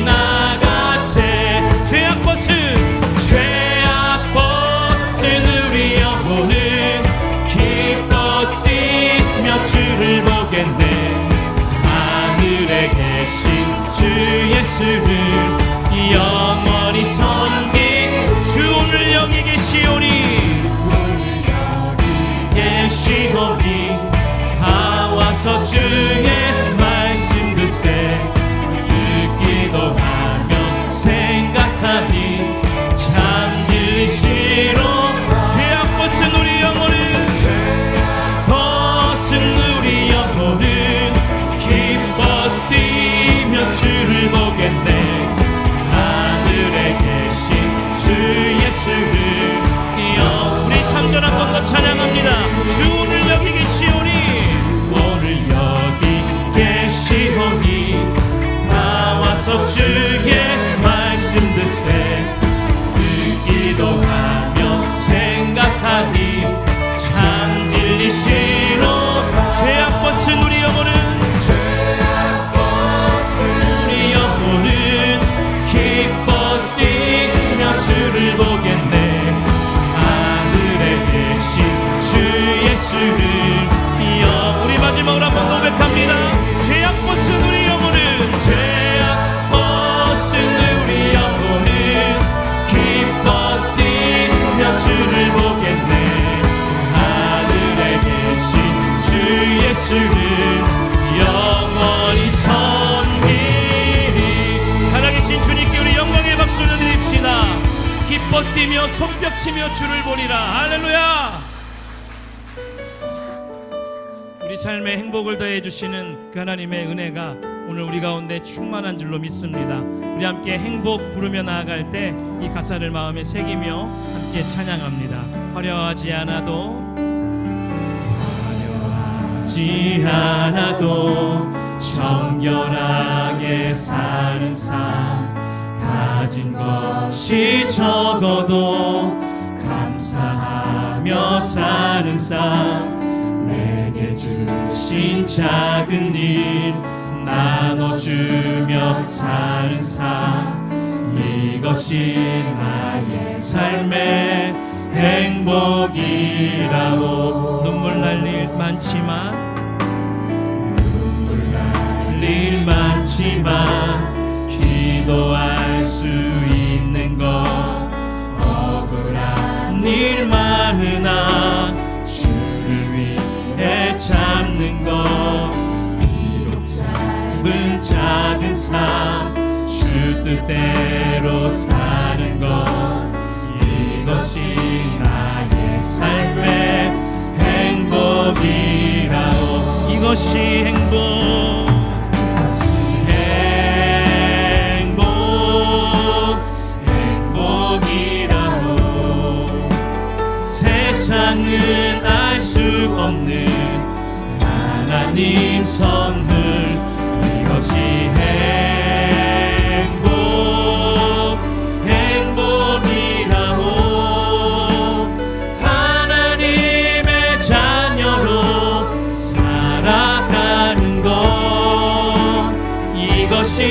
나가세. 죄악 벗은 우리 영혼은 기뻐 뛰며 주를 보겠네. 하늘에 계신 주 예수를 영원히 섬긴 주 오늘 여기 계시오니 다 와서 주의 말씀 듣세. 듣기도 하며 생각하니 참 진리시로. 죄악 벗은 우리 영혼은 기뻐 뛰며 주를 보겠네. 하늘에 계신 주 예수를 우리 3절 한 번 더 찬양합니다. 주 오늘 여기 계시오니 오늘 여기 계시오니 다 와서 주의 말씀 듣세. 듣기도 하며 생각하니 참 진리시로. 죄악 벗은 우리 영혼은 기뻐 뛰며 주를 보겠네. 하늘에 계신 주 예수를 우리 마지막으로 한 번 고백합니다. 죄악 벗은 우리 영혼은 기뻐 뛰며 주를 보겠네. 하늘에 계신 주 예수를 영원히 섬기리. 살아계신 주님께 우리 영광의 박수를 드립시다. 기뻐 뛰며 손뼉치며 주를 보리라. 할렐루야. 우리 삶에 행복을 더해 주시는 그 하나님의 은혜가 오늘 우리 가운데 충만한 줄로 믿습니다. 우리 함께 행복 부르며 나아갈 때 이 가사를 마음에 새기며 함께 찬양합니다. 화려하지 않아도 정결하게 사는 삶. 가진 것이 적어도 감사하며 사는 삶. 내게 주신 작은 일 나눠주며 사는 삶. 이것이 나의 삶의 행복이라오. 눈물 날 일 많지만 기도할 수 있는 것. 억울한 일 많으나 주를 위해 참는 것. 비록 짧은 작은 삶 주 뜻대로 사는 것. 이것이 나의 삶의 행복이라오. 이것이 행복이라오. 세상은 알 수 없는 하나님 선물. 이것이 행복이라오. 하나님의 자녀로 살아가는 것. 이것이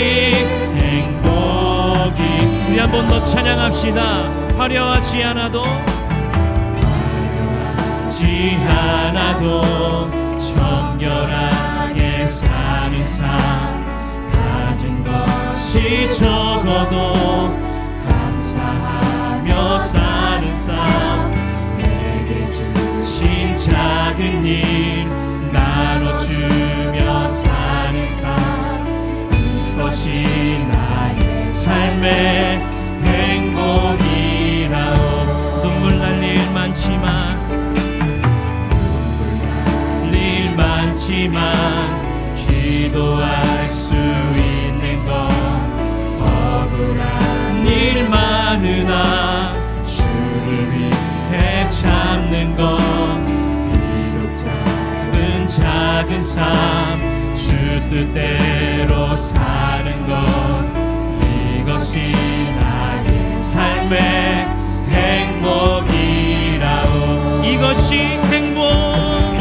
행복이. 우리 한 번 더 찬양합시다. 화려하지 않아도 정결하게 사는 삶. 가진 것이 적어도 감사하며 사는 삶. 내게 주신 작은 일 나눠주며 사는 삶. 이것이 나의 삶의 행복이라오. 눈물 날 일 많지만 기도할 수 있는 것. 억울한 일 많으나 주를 위해 참는 것. 비록 짧은 작은 삶 주 뜻대로 사는 것. 이것이 나의 삶의 행복이라오. 이것이 행복이라오.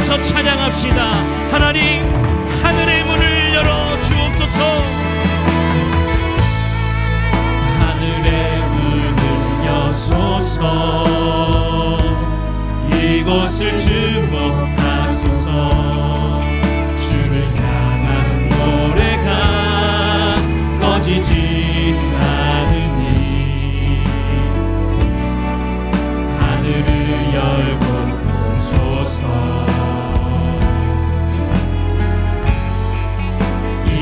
일어나서 찬양합시다. 하나님, 하늘의 문을 열어 주옵소서. 하늘의 문을 여소서. 이곳을 주목하소서. 주를 향한 노래가 꺼지지 않으니 하늘을 열고 오소서.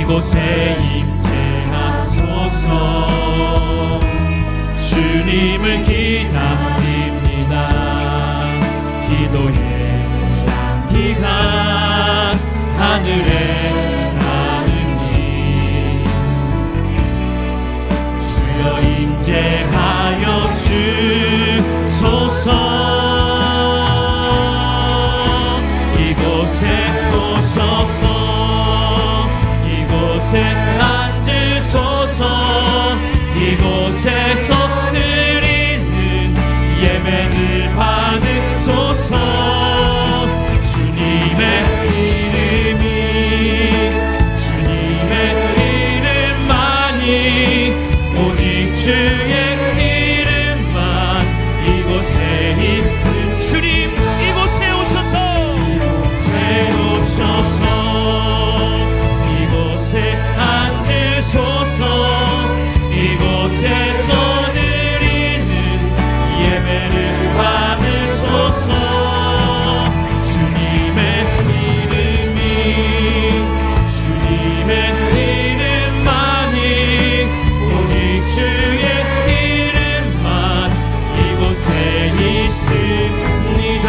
이곳에 임재하소서. 주님을 기다립니다. 기도의 향기가 하늘에 닿으니 주여 임재하여 주소서. 이곳에 오셔서 이곳에 앉으소서. 이곳에서 드리는 예배를 받으소서. 주님의 이름만이 오직 주의 이름만 이곳에 있음. 주님, 이곳에 오셔서 이곳에 앉으소서. 이곳에서 드리는 예배를 받으소서. 주님의 이름만이 오직 주의 이름만 이곳에 있습니다.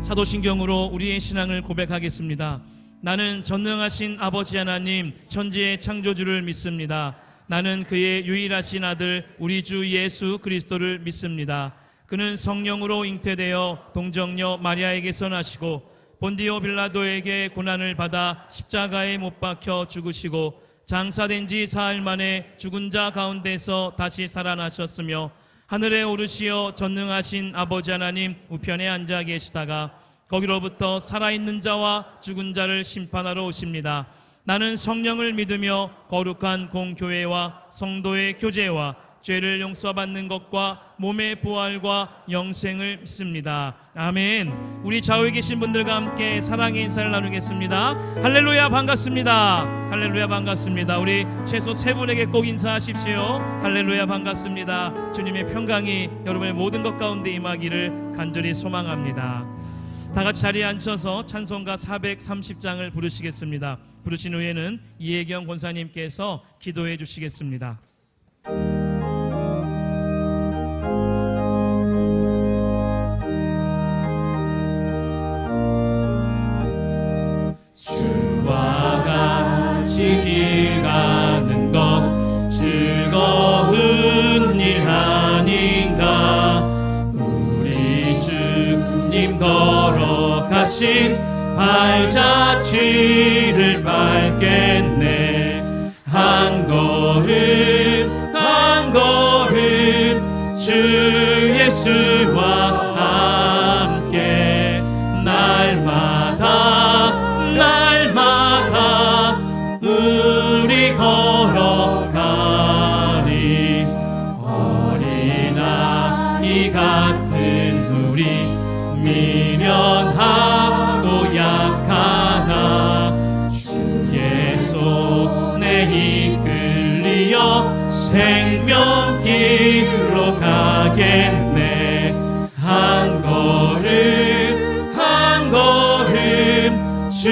사도신경으로 우리의 신앙을 고백하겠습니다. 나는 전능하신 아버지 하나님, 천지의 창조주를 믿습니다. 나는 그의 유일하신 아들 우리 주 예수 그리스도를 믿습니다. 그는 성령으로 잉태되어 동정녀 마리아에게서 나시고 본디오 빌라도에게 고난을 받아 십자가에 못 박혀 죽으시고 장사된 지 사흘 만에 죽은 자 가운데서 다시 살아나셨으며 하늘에 오르시어 전능하신 아버지 하나님 우편에 앉아 계시다가 거기로부터 살아있는 자와 죽은 자를 심판하러 오십니다. 나는 성령을 믿으며 거룩한 공교회와 성도의 교제와 죄를 용서받는 것과 몸의 부활과 영생을 믿습니다. 아멘. 우리 좌우에 계신 분들과 함께 사랑의 인사를 나누겠습니다. 할렐루야, 반갑습니다. 할렐루야, 반갑습니다. 우리 최소 세 분에게 꼭 인사하십시오. 할렐루야, 반갑습니다. 주님의 평강이 여러분의 모든 것 가운데 임하기를 간절히 소망합니다. 다 같이 자리에 앉혀서 찬송가 430장을 부르시겠습니다. 부르신 후에는 이혜경 권사님께서 기도해 주시겠습니다. 주와 같이 길 가는 것 즐거운 일 아닌가. 우리 주님 걸어가신 발자취를 밟겠네. 한 걸음 한 걸음 주 예수와 함께 날마다 우리 걸어가리. 어린아이 같은 우리 미련하고 약하나 주의 손에 이끌리어 생명길로 가겠네. 한 걸음 한 걸음 주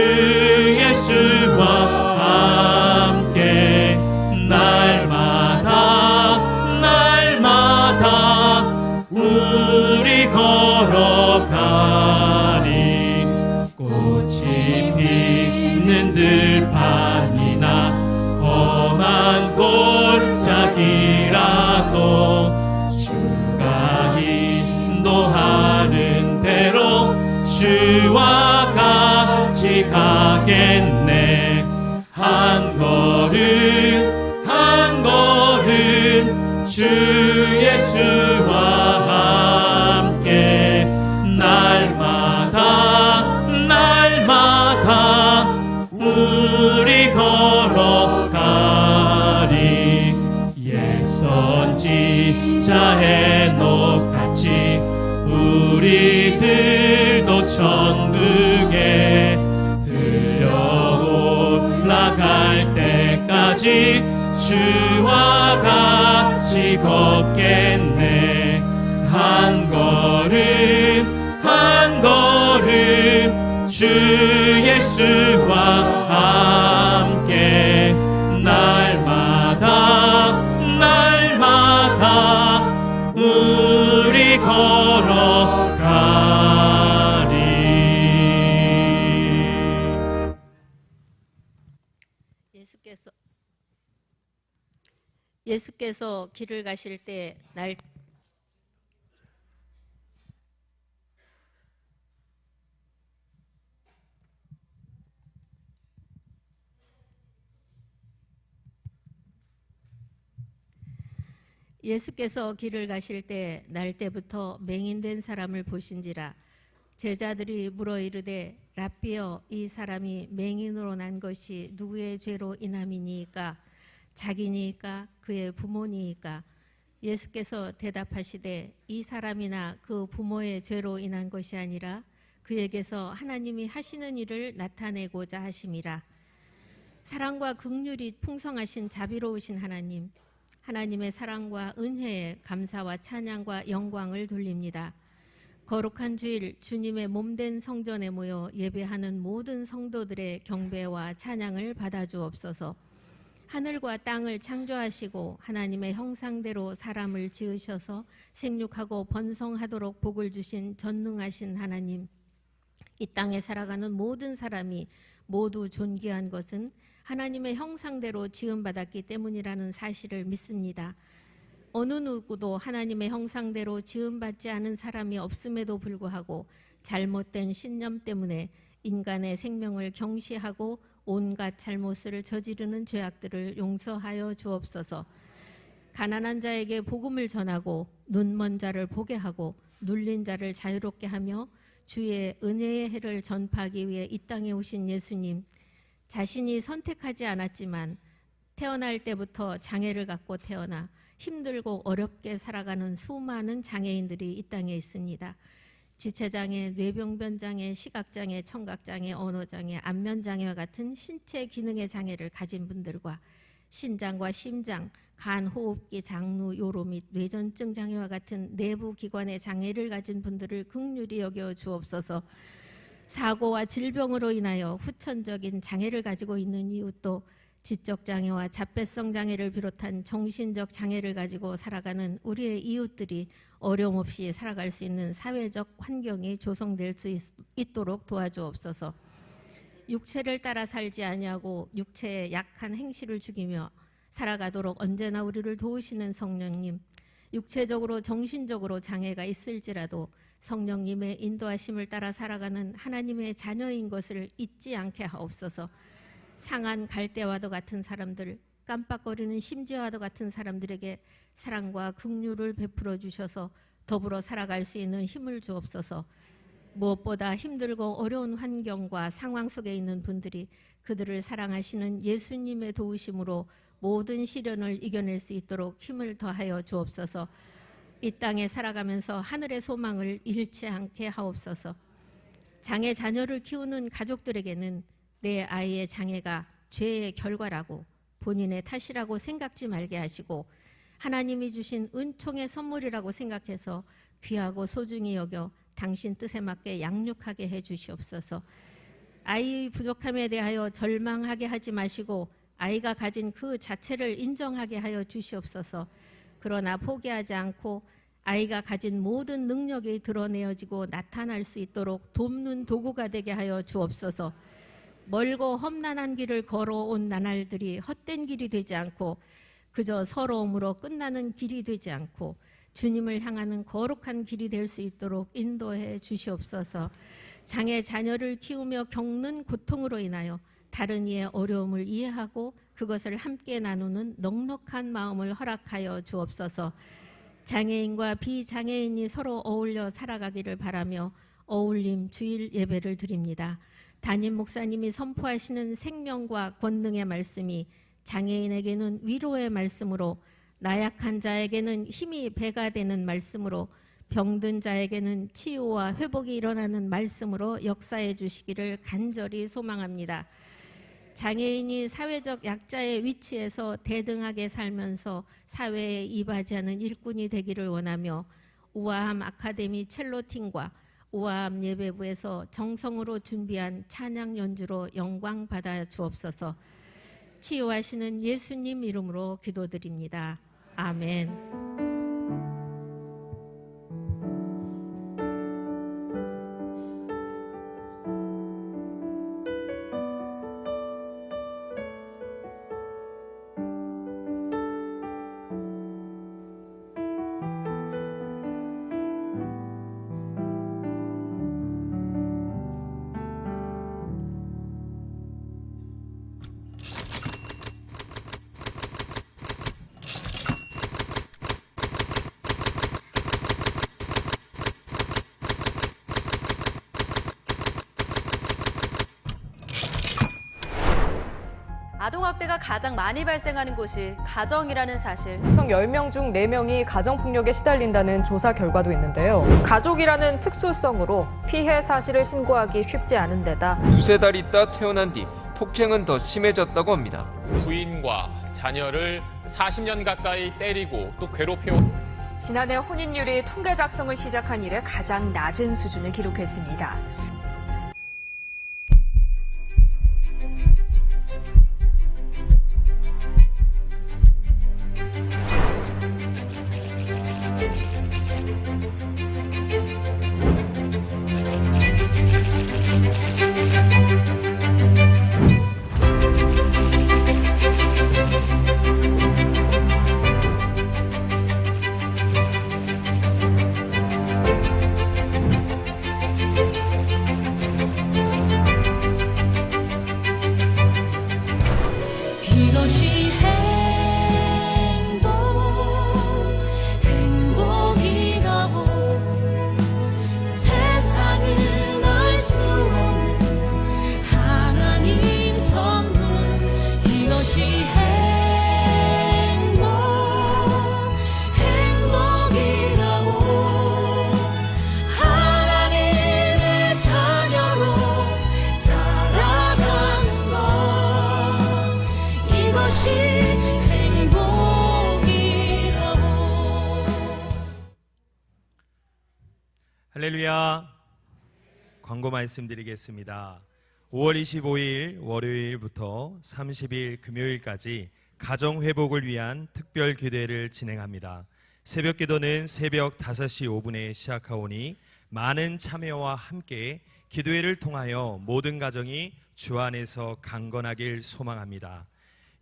예수와 함께 날마다 우리 걸어가리. 꽃이 피는 들판이나 험한 골짜기라도 주가 인도하는 대로 주와 같이 가겠네. 한 걸음 한 걸음 주 예수와 없이 주와 같이 걷겠네. 한 걸음 한 걸음 주 예수와 함께 날마다 날마다 우리 걸어가리. 예수께서 길을 가실 때 예수께서 길을 가실 때 날 때부터 맹인된 사람을 보신지라. 제자들이 물어 이르되 랍비여, 이 사람이 맹인으로 난 것이 누구의 죄로 인함이니이까? 자기니이까 그의 부모니이까? 예수께서 대답하시되 이 사람이나 그 부모의 죄로 인한 것이 아니라 그에게서 하나님이 하시는 일을 나타내고자 하심이라. 사랑과 긍휼이 풍성하신 자비로우신 하나님, 하나님의 사랑과 은혜에 감사와 찬양과 영광을 돌립니다. 거룩한 주일 주님의 몸된 성전에 모여 예배하는 모든 성도들의 경배와 찬양을 받아주옵소서. 하늘과 땅을 창조하시고 하나님의 형상대로 사람을 지으셔서 생육하고 번성하도록 복을 주신 전능하신 하나님, 이 땅에 살아가는 모든 사람이 모두 존귀한 것은 하나님의 형상대로 지음받았기 때문이라는 사실을 믿습니다. 어느 누구도 하나님의 형상대로 지음받지 않은 사람이 없음에도 불구하고 잘못된 신념 때문에 인간의 생명을 경시하고 온갖 잘못을 저지르는 죄악들을 용서하여 주옵소서. 가난한 자에게 복음을 전하고 눈먼 자를 보게 하고 눌린 자를 자유롭게 하며 주의 은혜의 해를 전파하기 위해 이 땅에 오신 예수님, 자신이 선택하지 않았지만 태어날 때부터 장애를 갖고 태어나 힘들고 어렵게 살아가는 수많은 장애인들이 이 땅에 있습니다. 지체장애, 뇌병변장애, 시각장애, 청각장애, 언어장애, 안면장애와 같은 신체 기능의 장애를 가진 분들과 신장과 심장, 간, 호흡기, 장루, 요로 및 뇌전증 장애와 같은 내부 기관의 장애를 가진 분들을 긍휼히 여겨 주옵소서. 사고와 질병으로 인하여 후천적인 장애를 가지고 있는 이웃도 지적 장애와 자폐성 장애를 비롯한 정신적 장애를 가지고 살아가는 우리의 이웃들이 어려움 없이 살아갈 수 있는 사회적 환경이 조성될 수 있도록 도와주옵소서. 육체를 따라 살지 아니하고 육체의 약한 행실을 죽이며 살아가도록 언제나 우리를 도우시는 성령님, 육체적으로 정신적으로 장애가 있을지라도 성령님의 인도하심을 따라 살아가는 하나님의 자녀인 것을 잊지 않게 하옵소서. 상한 갈대와도 같은 사람들, 깜빡거리는 심지어와도 같은 사람들에게 사랑과 긍휼을 베풀어 주셔서 더불어 살아갈 수 있는 힘을 주옵소서. 무엇보다 힘들고 어려운 환경과 상황 속에 있는 분들이 그들을 사랑하시는 예수님의 도우심으로 모든 시련을 이겨낼 수 있도록 힘을 더하여 주옵소서. 이 땅에 살아가면서 하늘의 소망을 잃지 않게 하옵소서. 장애 자녀를 키우는 가족들에게는 내 아이의 장애가 죄의 결과라고 본인의 탓이라고 생각지 말게 하시고 하나님이 주신 은총의 선물이라고 생각해서 귀하고 소중히 여겨 당신 뜻에 맞게 양육하게 해 주시옵소서. 아이의 부족함에 대하여 절망하게 하지 마시고 아이가 가진 그 자체를 인정하게 하여 주시옵소서. 그러나 포기하지 않고 아이가 가진 모든 능력이 드러내어지고 나타날 수 있도록 돕는 도구가 되게 하여 주옵소서. 멀고 험난한 길을 걸어온 나날들이 헛된 길이 되지 않고 그저 서러움으로 끝나는 길이 되지 않고 주님을 향하는 거룩한 길이 될 수 있도록 인도해 주시옵소서. 장애 자녀를 키우며 겪는 고통으로 인하여 다른 이의 어려움을 이해하고 그것을 함께 나누는 넉넉한 마음을 허락하여 주옵소서. 장애인과 비장애인이 서로 어울려 살아가기를 바라며 어울림 주일 예배를 드립니다. 담임 목사님이 선포하시는 생명과 권능의 말씀이 장애인에게는 위로의 말씀으로, 나약한 자에게는 힘이 배가 되는 말씀으로, 병든 자에게는 치유와 회복이 일어나는 말씀으로 역사해 주시기를 간절히 소망합니다. 장애인이 사회적 약자의 위치에서 대등하게 살면서 사회에 이바지하는 일꾼이 되기를 원하며 우아함 아카데미 첼로팀과 우아함 예배부에서 정성으로 준비한 찬양 연주로 영광 받아 주옵소서. 치유하시는 예수님 이름으로 기도드립니다. 아멘. 아동학대가 가장 많이 발생하는 곳이 가정이라는 사실. 성 10명 중 4명이 가정폭력에 시달린다는 조사 결과도 있는데요. 가족이라는 특수성으로 피해 사실을 신고하기 쉽지 않은 데다 두세 달 있다 태어난 뒤 폭행은 더 심해졌다고 합니다. 부인과 자녀를 40년 가까이 때리고 또 괴롭혀 지난해 혼인율이 통계 작성을 시작한 이래 가장 낮은 수준을 기록했습니다. 이것이 행복이라고 세상은 알 수 없는 하나님 선물. 이것이 행복이라고 하나님의 자녀로 살아가는 것. 이것이 행복이라고. 할렐루야. 광고 말씀드리겠습니다. 5월 25일 월요일부터 30일 금요일까지 가정회복을 위한 특별 기도회를 진행합니다. 새벽 기도는 새벽 5시 5분에 시작하오니 많은 참여와 함께 기도회를 통하여 모든 가정이 주 안에서 강건하길 소망합니다.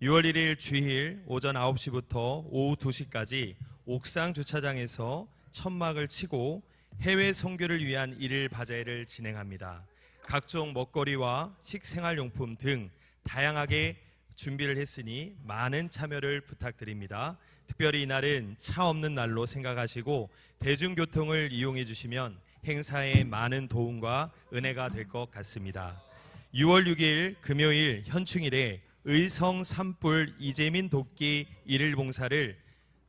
6월 1일 주일 오전 9시부터 오후 2시까지 옥상 주차장에서 천막을 치고 해외 선교를 위한 일일 바자회를 진행합니다. 각종 먹거리와 식생활용품 등 다양하게 준비를 했으니 많은 참여를 부탁드립니다. 특별히 이날은 차 없는 날로 생각하시고 대중교통을 이용해 주시면 행사에 많은 도움과 은혜가 될 것 같습니다. 6월 6일 금요일 현충일에 의성 산불 이재민 돕기 일일 봉사를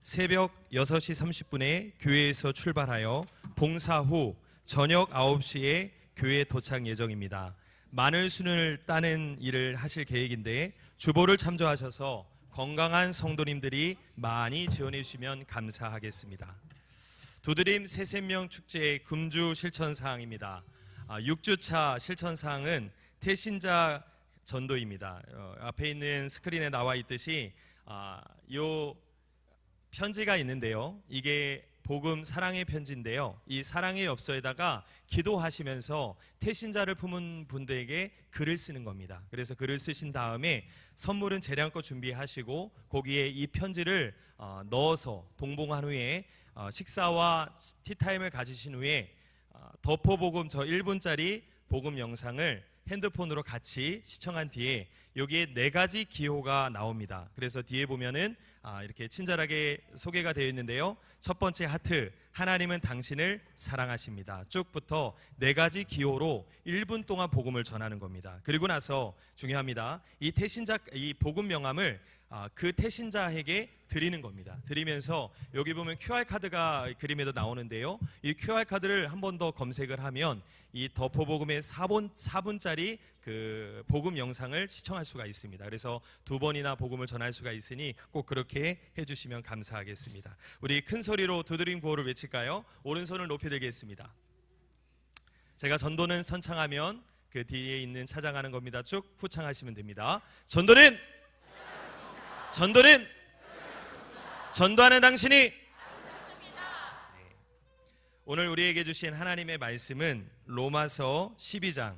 새벽 6시 30분에 교회에서 출발하여 봉사 후 저녁 9시에 교회에 도착 예정입니다. 마늘 순을 따는 일을 하실 계획인데 주보를 참조하셔서 건강한 성도님들이 많이 지원해 주시면 감사하겠습니다. 두드림 새샘명 축제의 금주 실천사항입니다. 6주차 실천사항은 태신자 전도입니다. 앞에 있는 스크린에 나와 있듯이 요 편지가 있는데요. 이게 복음 사랑의 편지인데요. 이 사랑의 엽서에다가 기도하시면서 태신자를 품은 분들에게 글을 쓰는 겁니다. 그래서 글을 쓰신 다음에 선물은 재량껏 준비하시고 거기에 이 편지를 넣어서 동봉한 후에 식사와 티타임을 가지신 후에 덮어복음 저 1분짜리 복음 영상을 핸드폰으로 같이 시청한 뒤에 여기에 4가지 기호가 나옵니다. 그래서 뒤에 보면은 이렇게 친절하게 소개가 되어 있는데요. 첫 번째 하트, 하나님은 당신을 사랑하십니다. 쭉부터 4가지 기호로 1분 동안 복음을 전하는 겁니다. 그리고 나서 중요합니다. 이 복음 명함을 그 태신자에게 드리는 겁니다. 드리면서 여기 보면 QR카드가 그림에도 나오는데요. 이 QR카드를 한 번 더 검색을 하면 이 더포복음의 4분짜리 그 복음 영상을 시청할 수가 있습니다. 그래서 2번이나 복음을 전할 수가 있으니 꼭 그렇게 해주시면 감사하겠습니다. 우리 큰 소리로 두드림 구호를 외칠까요? 오른손을 높이 들겠습니다. 제가 전도는 선창하면 그 뒤에 있는 찾아가는 겁니다. 쭉 후창하시면 됩니다. 전도는 전도하는 당신이. 오늘 우리에게 주신 하나님의 말씀은 로마서 12장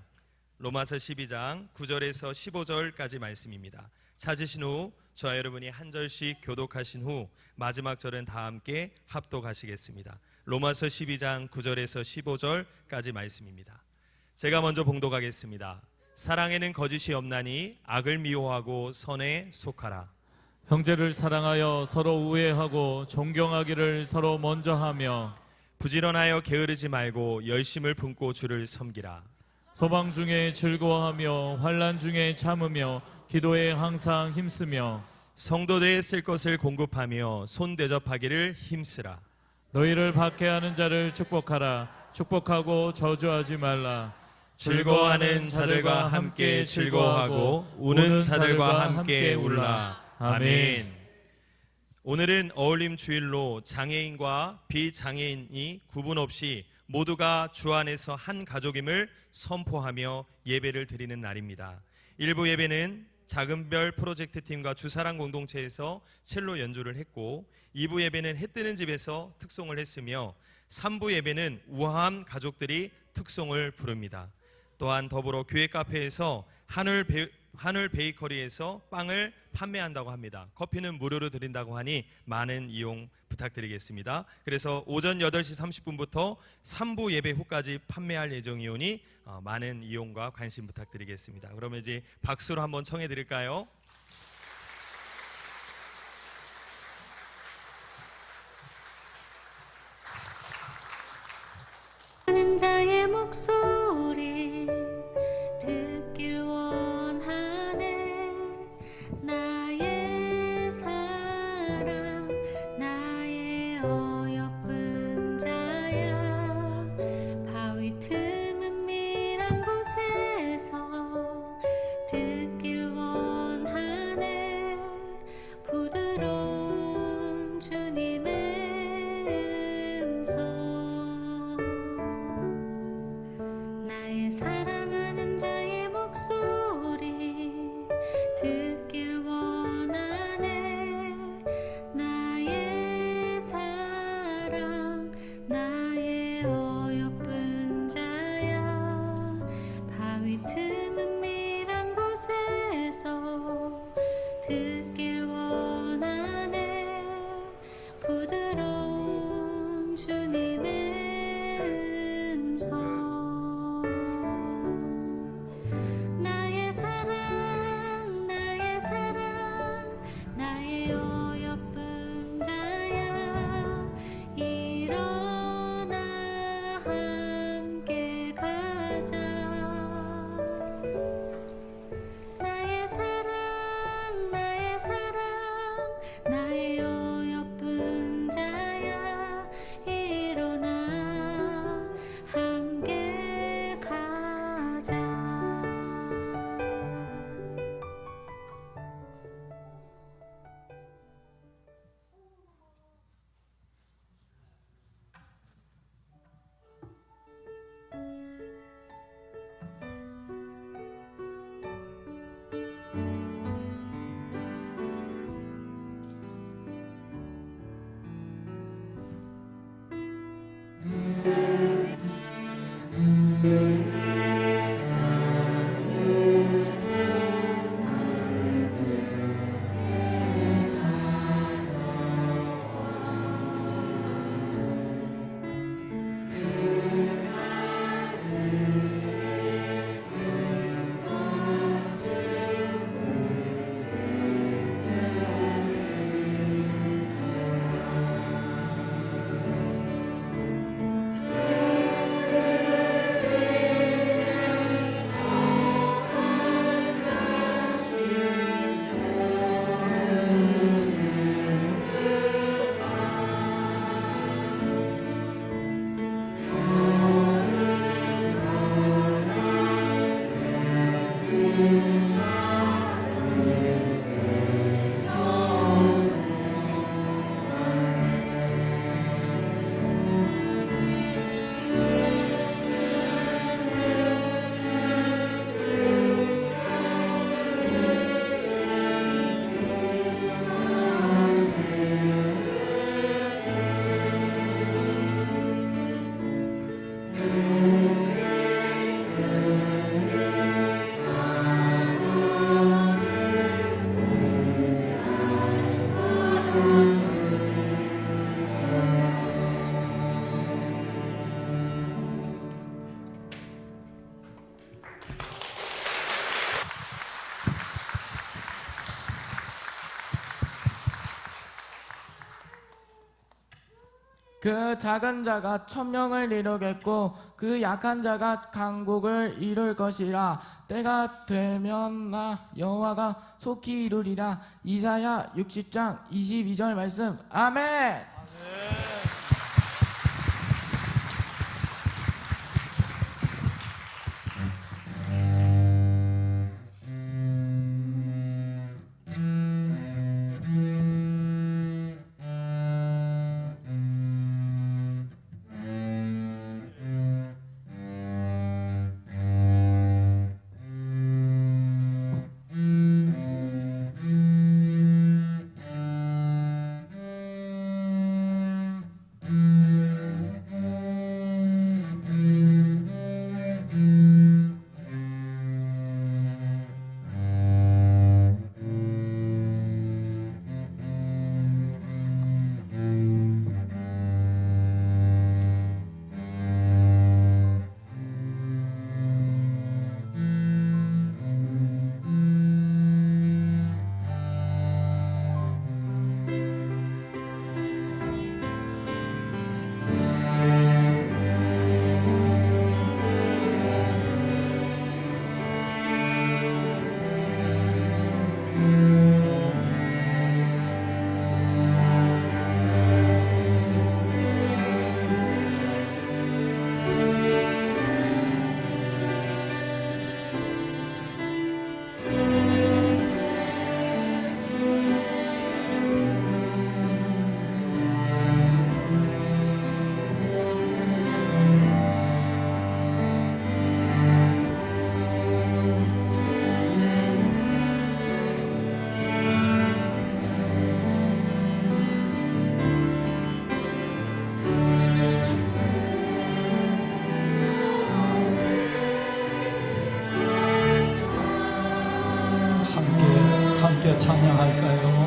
9절에서 15절까지 말씀입니다. 찾으신 후 저와 여러분이 한 절씩 교독하신 후 마지막 절은 다 함께 합독하시겠습니다. 로마서 12장 9절에서 15절까지 말씀입니다. 제가 먼저 봉독하겠습니다. 사랑에는 거짓이 없나니 악을 미워하고 선에 속하라. 형제를 사랑하여 서로 우애하고 존경하기를 서로 먼저 하며 부지런하여 게으르지 말고 열심을 품고 주를 섬기라. 소방 중에 즐거워하며 환난 중에 참으며 기도에 항상 힘쓰며 성도들의 쓸 것을 공급하며 손 대접하기를 힘쓰라. 너희를 박해하는 자를 축복하라. 축복하고 저주하지 말라. 즐거워하는 자들과 함께 즐거워하고 우는 자들과 함께 울라. 아멘. 오늘은 어울림 주일로 장애인과 비장애인이 구분 없이 모두가 주 안에서 한 가족임을 선포하며 예배를 드리는 날입니다. 1부 예배는 작은별 프로젝트 팀과 주사랑 공동체에서 첼로 연주를 했고 2부 예배는 해뜨는 집에서 특송을 했으며 3부 예배는 우아함 가족들이 특송을 부릅니다. 또한 더불어 교회 카페에서 한울 베이커리에서 빵을 판매한다고 합니다. 커피는 무료로 드린다고 하니 많은 이용 부탁드리겠습니다. 그래서 오전 8시 30분부터 3부 예배 후까지 판매할 예정이오니 많은 이용과 관심 부탁드리겠습니다. 그러면 이제 박수로 한번 청해 드릴까요? 하는 자의 목소리 듣길 원하네. 나의 사랑 나의 어여쁜 자야. 바위 틈 은밀한 곳에서 듣길 원하네. 부드러운 주님의 음성. 그 작은 자가 천명을 이루겠고 그 약한 자가 강국을 이룰 것이라. 때가 되면 나 여호와가 속히 이루리라. 이사야 60장 22절 말씀. 아멘. 함께 찬양할까요?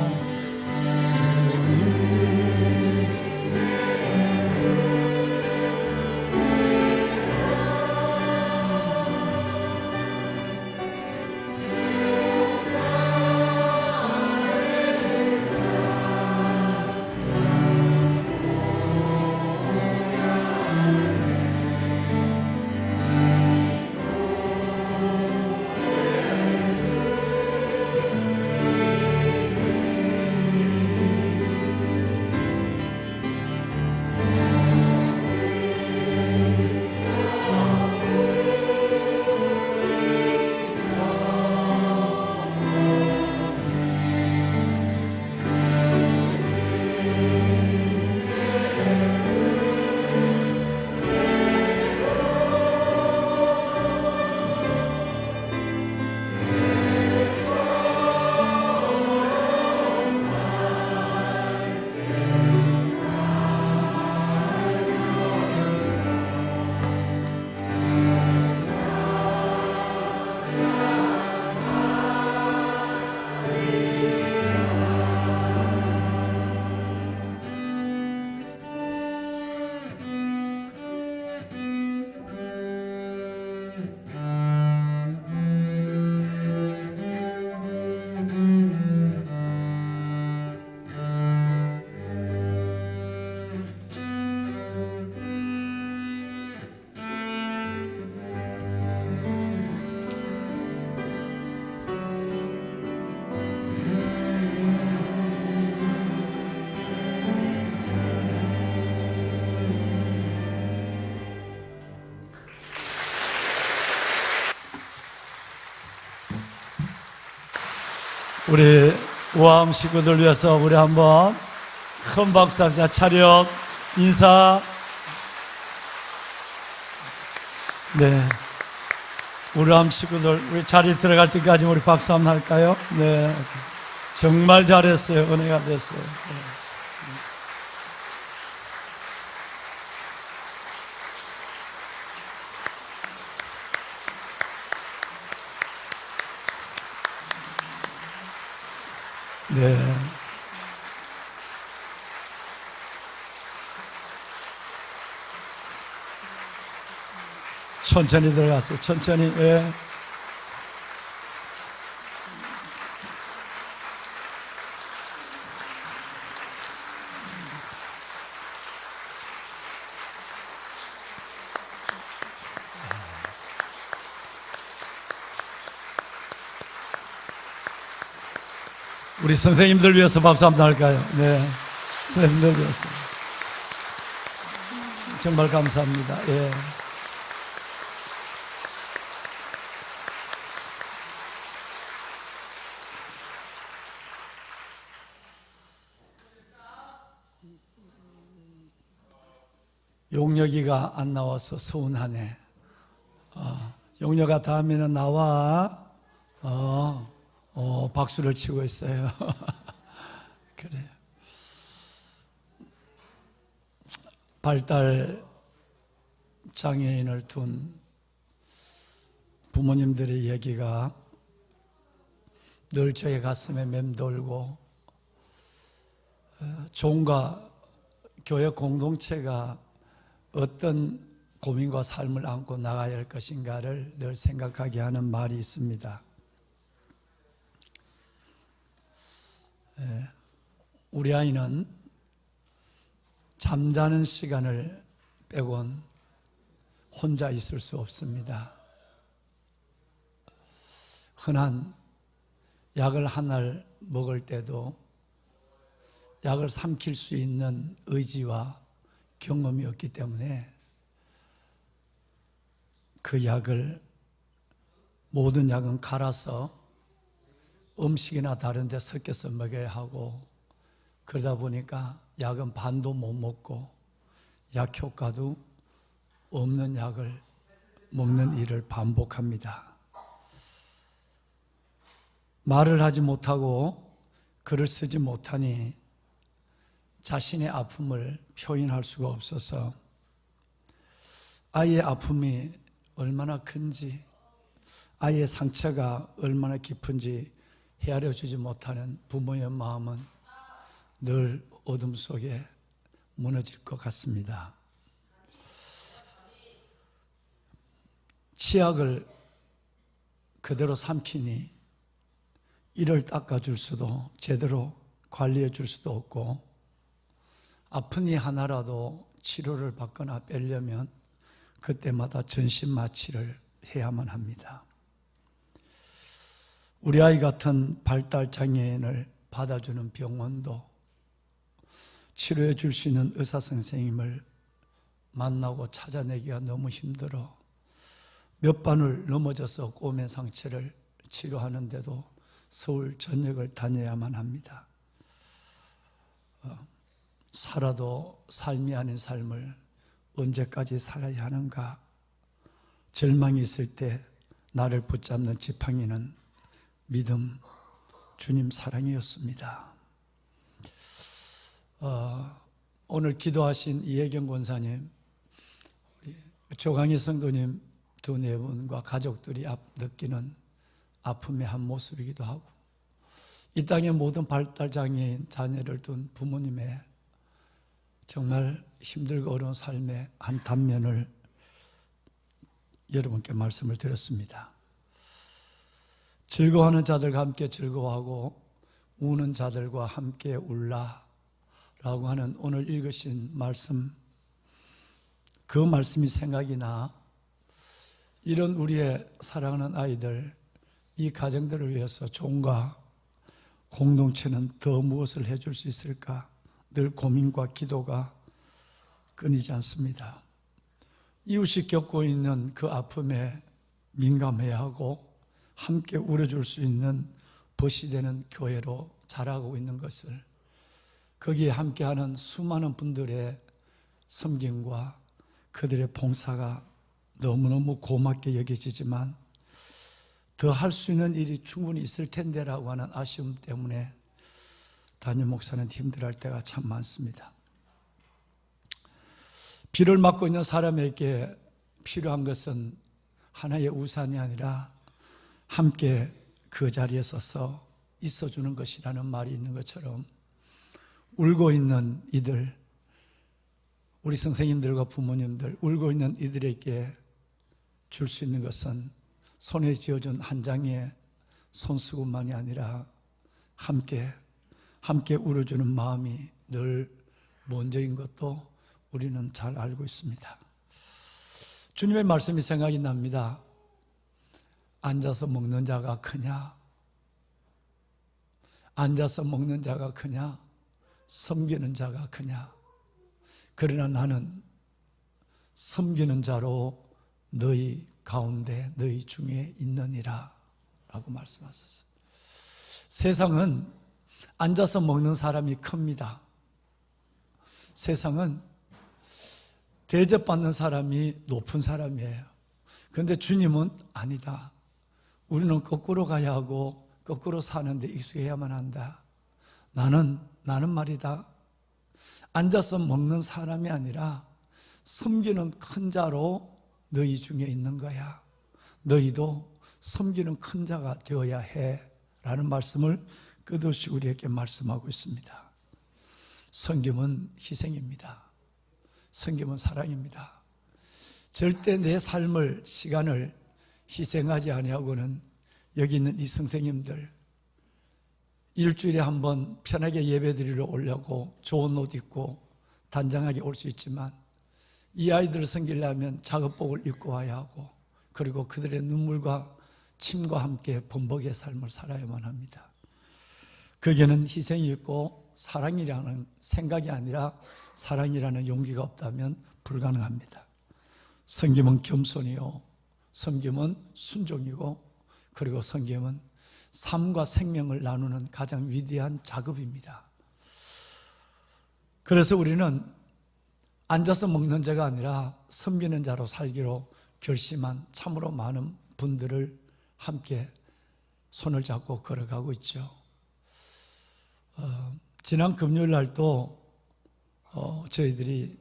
우리 우아함 식구들 위해서 우리 한번 큰 박수 합시다. 차렷 인사. 네, 우아함 식구들 우리 자리 들어갈 때까지 우리 박수 한번 할까요? 네, 정말 잘했어요. 은혜가 됐어요. 네. 네. 천천히 들어가세요. 천천히. 예. 우리 선생님들 위해서 박수 한번 할까요? 네. 선생님들 위해서. 정말 감사합니다. 예. 용역이가 안 나와서 서운하네. 용역아 다음에는 나와. 박수를 치고 있어요. 그래요. 발달 장애인을 둔 부모님들의 얘기가 늘 저의 가슴에 맴돌고, 종과 교회 공동체가 어떤 고민과 삶을 안고 나가야 할 것인가를 늘 생각하게 하는 말이 있습니다. 우리 아이는 잠자는 시간을 빼곤 혼자 있을 수 없습니다. 흔한 약을 하나를 먹을 때도 약을 삼킬 수 있는 의지와 경험이 없기 때문에 그 약을, 모든 약은 갈아서 음식이나 다른 데 섞여서 먹여야 하고, 그러다 보니까 약은 반도 못 먹고 약 효과도 없는 약을 먹는 일을 반복합니다. 말을 하지 못하고 글을 쓰지 못하니 자신의 아픔을 표현할 수가 없어서 아이의 아픔이 얼마나 큰지, 아이의 상처가 얼마나 깊은지 헤아려주지 못하는 부모의 마음은 늘 어둠 속에 무너질 것 같습니다. 치약을 그대로 삼키니 이를 닦아줄 수도 제대로 관리해 줄 수도 없고, 아픈 이 하나라도 치료를 받거나 빼려면 그때마다 전신마취를 해야만 합니다. 우리 아이 같은 발달장애인을 받아주는 병원도 치료해 줄 수 있는 의사 선생님을 만나고 찾아내기가 너무 힘들어 몇 반을 넘어져서 꼬맨 상처를 치료하는데도 서울 전역을 다녀야만 합니다. 살아도 삶이 아닌 삶을 언제까지 살아야 하는가? 절망이 있을 때 나를 붙잡는 지팡이는 믿음, 주님 사랑이었습니다. 오늘 기도하신 이혜경 권사님, 우리 조강희 성도님 두 네 분과 가족들이 느끼는 아픔의 한 모습이기도 하고, 이 땅의 모든 발달장애인 자녀를 둔 부모님의 정말 힘들고 어려운 삶의 한 단면을 여러분께 말씀을 드렸습니다. 즐거워하는 자들과 함께 즐거워하고 우는 자들과 함께 울라 라고 하는 오늘 읽으신 말씀, 그 말씀이 생각이 나 이런 우리의 사랑하는 아이들, 이 가정들을 위해서 종과 공동체는 더 무엇을 해줄 수 있을까? 늘 고민과 기도가 끊이지 않습니다. 이웃이 겪고 있는 그 아픔에 민감해야 하고 함께 울어줄 수 있는 벗이 되는 교회로 자라고 있는 것을, 거기에 함께하는 수많은 분들의 섬김과 그들의 봉사가 너무너무 고맙게 여겨지지만 더 할 수 있는 일이 충분히 있을 텐데라고 하는 아쉬움 때문에 담임 목사는 힘들어할 때가 참 많습니다. 비를 맞고 있는 사람에게 필요한 것은 하나의 우산이 아니라 함께 그 자리에 서서 있어주는 것이라는 말이 있는 것처럼, 울고 있는 이들, 우리 선생님들과 부모님들, 울고 있는 이들에게 줄 수 있는 것은 손에 쥐어준 한 장의 손수건만이 아니라 함께 울어주는 마음이 늘 먼저인 것도 우리는 잘 알고 있습니다. 주님의 말씀이 생각이 납니다. 앉아서 먹는 자가 크냐? 앉아서 먹는 자가 크냐? 섬기는 자가 크냐? 그러나 나는 섬기는 자로 너희 가운데 너희 중에 있느니라 라고 말씀하셨어요. 세상은 앉아서 먹는 사람이 큽니다. 세상은 대접받는 사람이 높은 사람이에요. 그런데 주님은 아니다. 우리는 거꾸로 가야 하고 거꾸로 사는데 익숙해야만 한다. 나는 말이다. 앉아서 먹는 사람이 아니라 섬기는 큰 자로 너희 중에 있는 거야. 너희도 섬기는 큰 자가 되어야 해 라는 말씀을 끝없이 우리에게 말씀하고 있습니다. 섬김은 희생입니다. 섬김은 사랑입니다. 절대 내 삶을, 시간을 희생하지 아니하고는 여기 있는 이 선생님들 일주일에 한 번 편하게 예배드리러 오려고 좋은 옷 입고 단장하게 올 수 있지만 이 아이들을 섬기려면 작업복을 입고 와야 하고 그리고 그들의 눈물과 침과 함께 범벅의 삶을 살아야만 합니다. 거기에는 희생이 있고 사랑이라는 생각이 아니라 사랑이라는 용기가 없다면 불가능합니다. 섬김은 겸손이요, 섬김은 순종이고, 그리고 섬김은 삶과 생명을 나누는 가장 위대한 작업입니다. 그래서 우리는 앉아서 먹는 자가 아니라 섬기는 자로 살기로 결심한 참으로 많은 분들을 함께 손을 잡고 걸어가고 있죠. 지난 금요일 날도 저희들이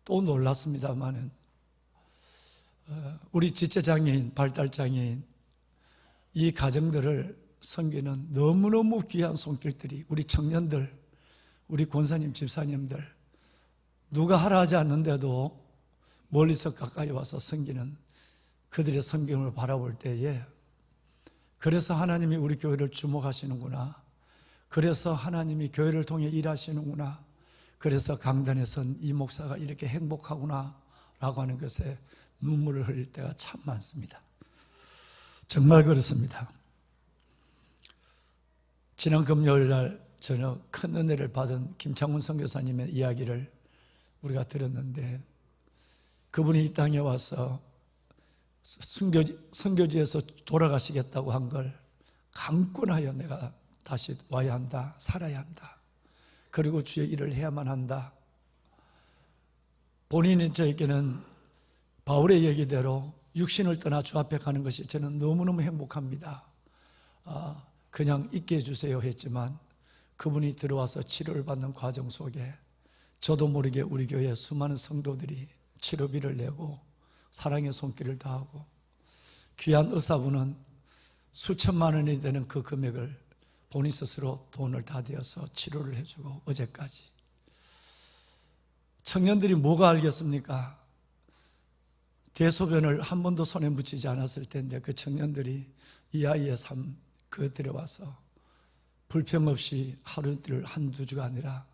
또 놀랐습니다만은 우리 지체장애인, 발달장애인 이 가정들을 섬기는 너무너무 귀한 손길들이 우리 청년들, 우리 권사님, 집사님들 누가 하라 하지 않는데도 멀리서 가까이 와서 섬기는 그들의 섬김을 바라볼 때에 그래서 하나님이 우리 교회를 주목하시는구나, 그래서 하나님이 교회를 통해 일하시는구나, 그래서 강단에 선 이 목사가 이렇게 행복하구나 라고 하는 것에 눈물을 흘릴 때가 참 많습니다. 정말 그렇습니다. 지난 금요일 날 저녁 큰 은혜를 받은 김창훈 선교사님의 이야기를 우리가 들었는데 그분이 이 땅에 와서 선교지에서 돌아가시겠다고 한 걸 강권하여 내가 다시 와야 한다, 살아야 한다, 그리고 주의 일을 해야만 한다. 본인이 저에게는 바울의 얘기대로 육신을 떠나 주 앞에 가는 것이 저는 너무너무 행복합니다. 그냥 있게 해주세요 했지만 그분이 들어와서 치료를 받는 과정 속에 저도 모르게 우리 교회 수많은 성도들이 치료비를 내고 사랑의 손길을 다하고 귀한 의사분은 수천만 원이 되는 그 금액을 본인 스스로 돈을 다 대어서 치료를 해주고 어제까지. 청년들이 뭐가 알겠습니까? 대소변을 한 번도 손에 묻히지 않았을 텐데 그 청년들이 이 아이의 삶 그 들어와서 불평 없이 하루를 한두 주가 아니라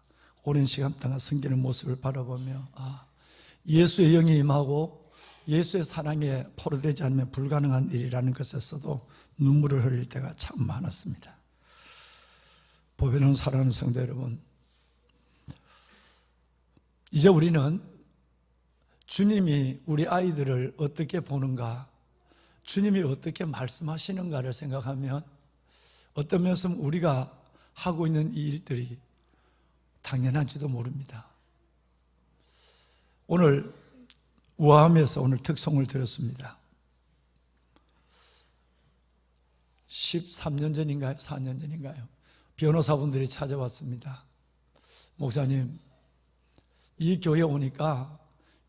오랜 시간 동안 섬기는 모습을 바라보며 예수의 영이 임하고 예수의 사랑에 포로되지 않으면 불가능한 일이라는 것에서도 눈물을 흘릴 때가 참 많았습니다. 보배는 사랑하는 성도 여러분, 이제 우리는 주님이 우리 아이들을 어떻게 보는가, 주님이 어떻게 말씀하시는가를 생각하면 어떤 면에서 우리가 하고 있는 이 일들이 당연한지도 모릅니다. 오늘 우아함에서 오늘 특송을 들었습니다. 13년 전인가요? 4년 전인가요? 변호사분들이 찾아왔습니다. 목사님, 이 교회에 오니까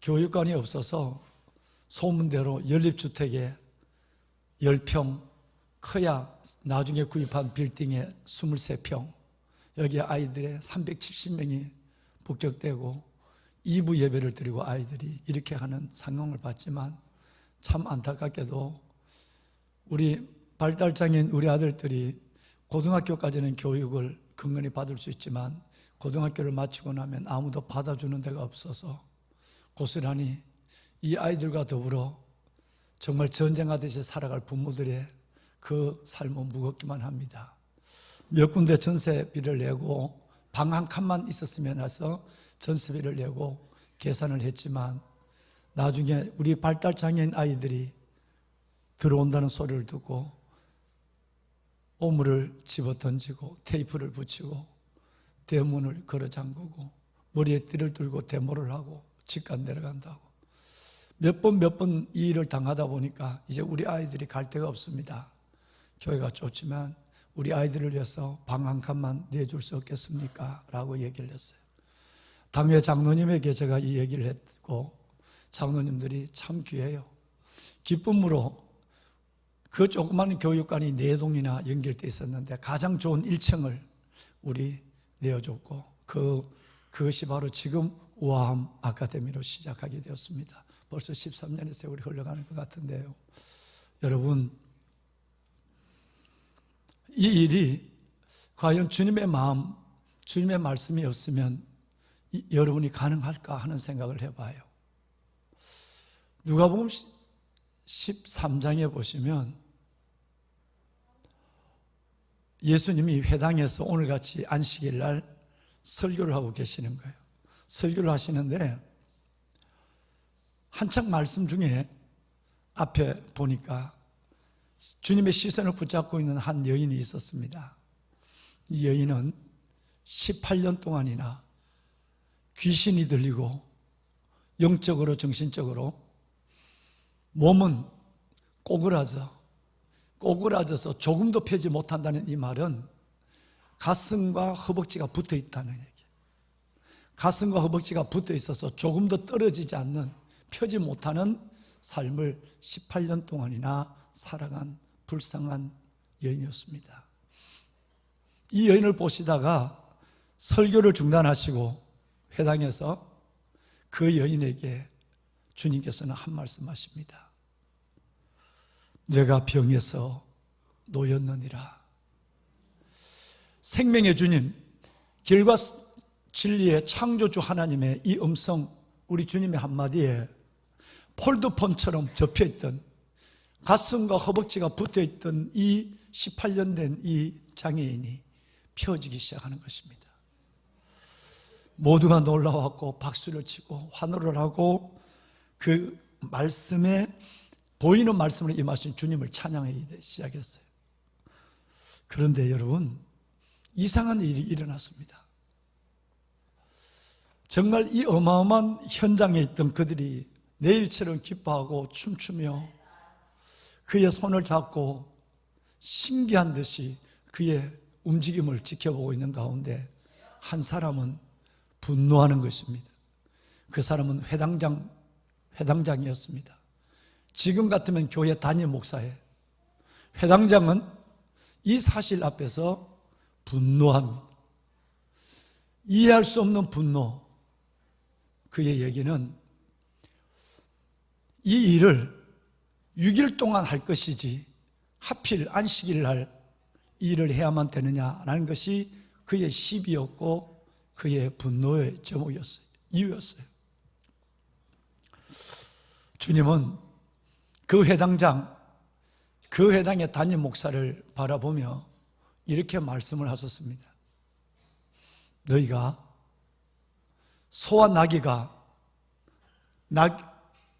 교육관이 없어서 소문대로 연립주택에 10평, 커야 나중에 구입한 빌딩에 23평, 여기에 아이들의 370명이 북적대고 2부 예배를 드리고 아이들이 이렇게 하는 상황을 봤지만 참 안타깝게도 우리 발달장애인 우리 아들들이 고등학교까지는 교육을 근근히 받을 수 있지만 고등학교를 마치고 나면 아무도 받아주는 데가 없어서 고스란히 이 아이들과 더불어 정말 전쟁하듯이 살아갈 부모들의 그 삶은 무겁기만 합니다. 몇 군데 전세비를 내고 방 한 칸만 있었으면 해서 전세비를 내고 계산을 했지만 나중에 우리 발달장애인 아이들이 들어온다는 소리를 듣고 오물을 집어 던지고 테이프를 붙이고 대문을 걸어 잠그고 머리에 띠를 들고 데모를 하고 집간 내려간다고 몇 번 이 일을 당하다 보니까 이제 우리 아이들이 갈 데가 없습니다. 교회가 좋지만 우리 아이들을 위해서 방 한 칸만 내줄 수 없겠습니까? 라고 얘기를 했어요. 당회 장로님에게 제가 이 얘기를 했고 장로님들이 참 귀해요. 기쁨으로 그 조그마한 교육관이 4동이나 연결되어 있었는데 가장 좋은 1층을 우리 내어줬고 그것이 바로 지금 우아함 아카데미로 시작하게 되었습니다. 벌써 13년의 세월이 흘러가는 것 같은데요. 여러분, 이 일이 과연 주님의 마음, 주님의 말씀이 없으면 여러분이 가능할까 하는 생각을 해봐요. 누가복음 13장에 보시면 예수님이 회당에서 오늘같이 안식일 날 설교를 하고 계시는 거예요. 설교를 하시는데 한창 말씀 중에 앞에 보니까 주님의 시선을 붙잡고 있는 한 여인이 있었습니다. 이 여인은 18년 동안이나 귀신이 들리고 영적으로 정신적으로 몸은 꼬그라져서 조금도 펴지 못한다는 이 말은 가슴과 허벅지가 붙어 있다는 얘기예요. 가슴과 허벅지가 붙어 있어서 조금도 떨어지지 않는 펴지 못하는 삶을 18년 동안이나 살아간 불쌍한 여인이었습니다. 이 여인을 보시다가 설교를 중단하시고 회당에서 그 여인에게 주님께서는 한 말씀 하십니다. 내가 병에서 놓였느니라. 생명의 주님, 길과 진리의 창조주 하나님의 이 음성, 우리 주님의 한마디에 폴드폰처럼 접혀있던 가슴과 허벅지가 붙어있던 이 18년 된 이 장애인이 펴지기 시작하는 것입니다. 모두가 놀라웠고 박수를 치고 환호를 하고 그 말씀에 보이는 말씀으로 임하신 주님을 찬양하기 시작했어요. 그런데 여러분, 이상한 일이 일어났습니다. 정말 이 어마어마한 현장에 있던 그들이 내일처럼 기뻐하고 춤추며 그의 손을 잡고 신기한 듯이 그의 움직임을 지켜보고 있는 가운데 한 사람은 분노하는 것입니다. 그 사람은 회당장이었습니다. 지금 같으면 교회 담임 목사예요. 회당장은 이 사실 앞에서 분노합니다. 이해할 수 없는 분노. 그의 얘기는 이 일을 6일 동안 할 것이지 하필 안식일 날 이 일을 해야만 되느냐라는 것이 그의 시비였고 그의 분노의 제목이었어요. 이유였어요. 주님은 그 회당장, 그 회당의 담임 목사를 바라보며 이렇게 말씀을 하셨습니다. 너희가 소와 나귀가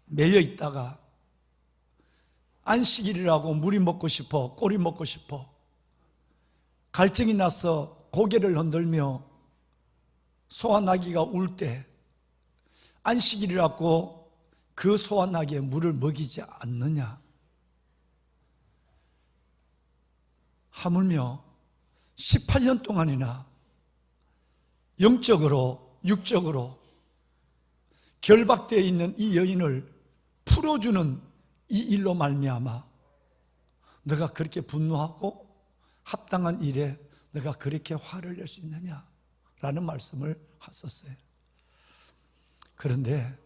매여 있다가 안식일이라고 물이 먹고 싶어, 꼴이 먹고 싶어, 갈증이 나서 고개를 흔들며 소와 나귀가 울 때 안식일이라고 그 소와 나귀에 물을 먹이지 않느냐? 하물며 18년 동안이나 영적으로 육적으로 결박되어 있는 이 여인을 풀어주는 이 일로 말미암아 너가 그렇게 분노하고 합당한 일에 너가 그렇게 화를 낼 수 있느냐? 라는 말씀을 하셨어요. 그런데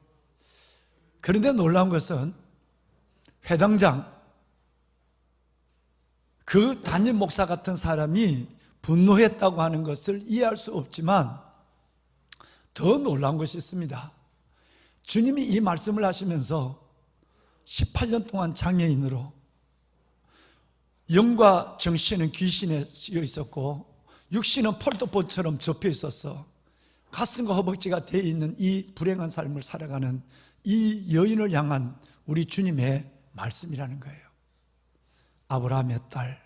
놀라운 것은 회당장, 그 담임 목사 같은 사람이 분노했다고 하는 것을 이해할 수 없지만 더 놀라운 것이 있습니다. 주님이 이 말씀을 하시면서 18년 동안 장애인으로 영과 정신은 귀신에 씌여 있었고 육신은 폴더포처럼 접혀 있었어 가슴과 허벅지가 되어 있는 이 불행한 삶을 살아가는 이 여인을 향한 우리 주님의 말씀이라는 거예요. 아브라함의 딸,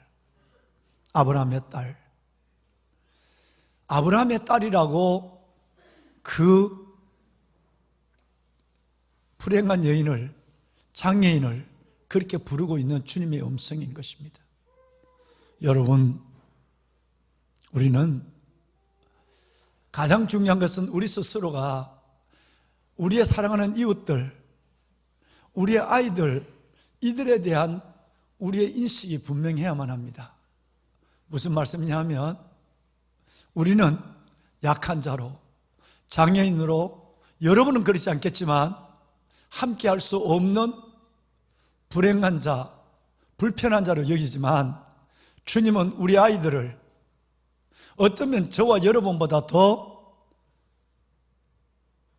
아브라함의 딸, 아브라함의 딸이라고 그 불행한 여인을, 장애인을 그렇게 부르고 있는 주님의 음성인 것입니다. 여러분, 우리는 가장 중요한 것은 우리 스스로가 우리의 사랑하는 이웃들, 우리의 아이들, 이들에 대한 우리의 인식이 분명해야만 합니다. 무슨 말씀이냐면 우리는 약한 자로, 장애인으로, 여러분은 그렇지 않겠지만 함께 할 수 없는 불행한 자, 불편한 자로 여기지만 주님은 우리 아이들을 어쩌면 저와 여러분보다 더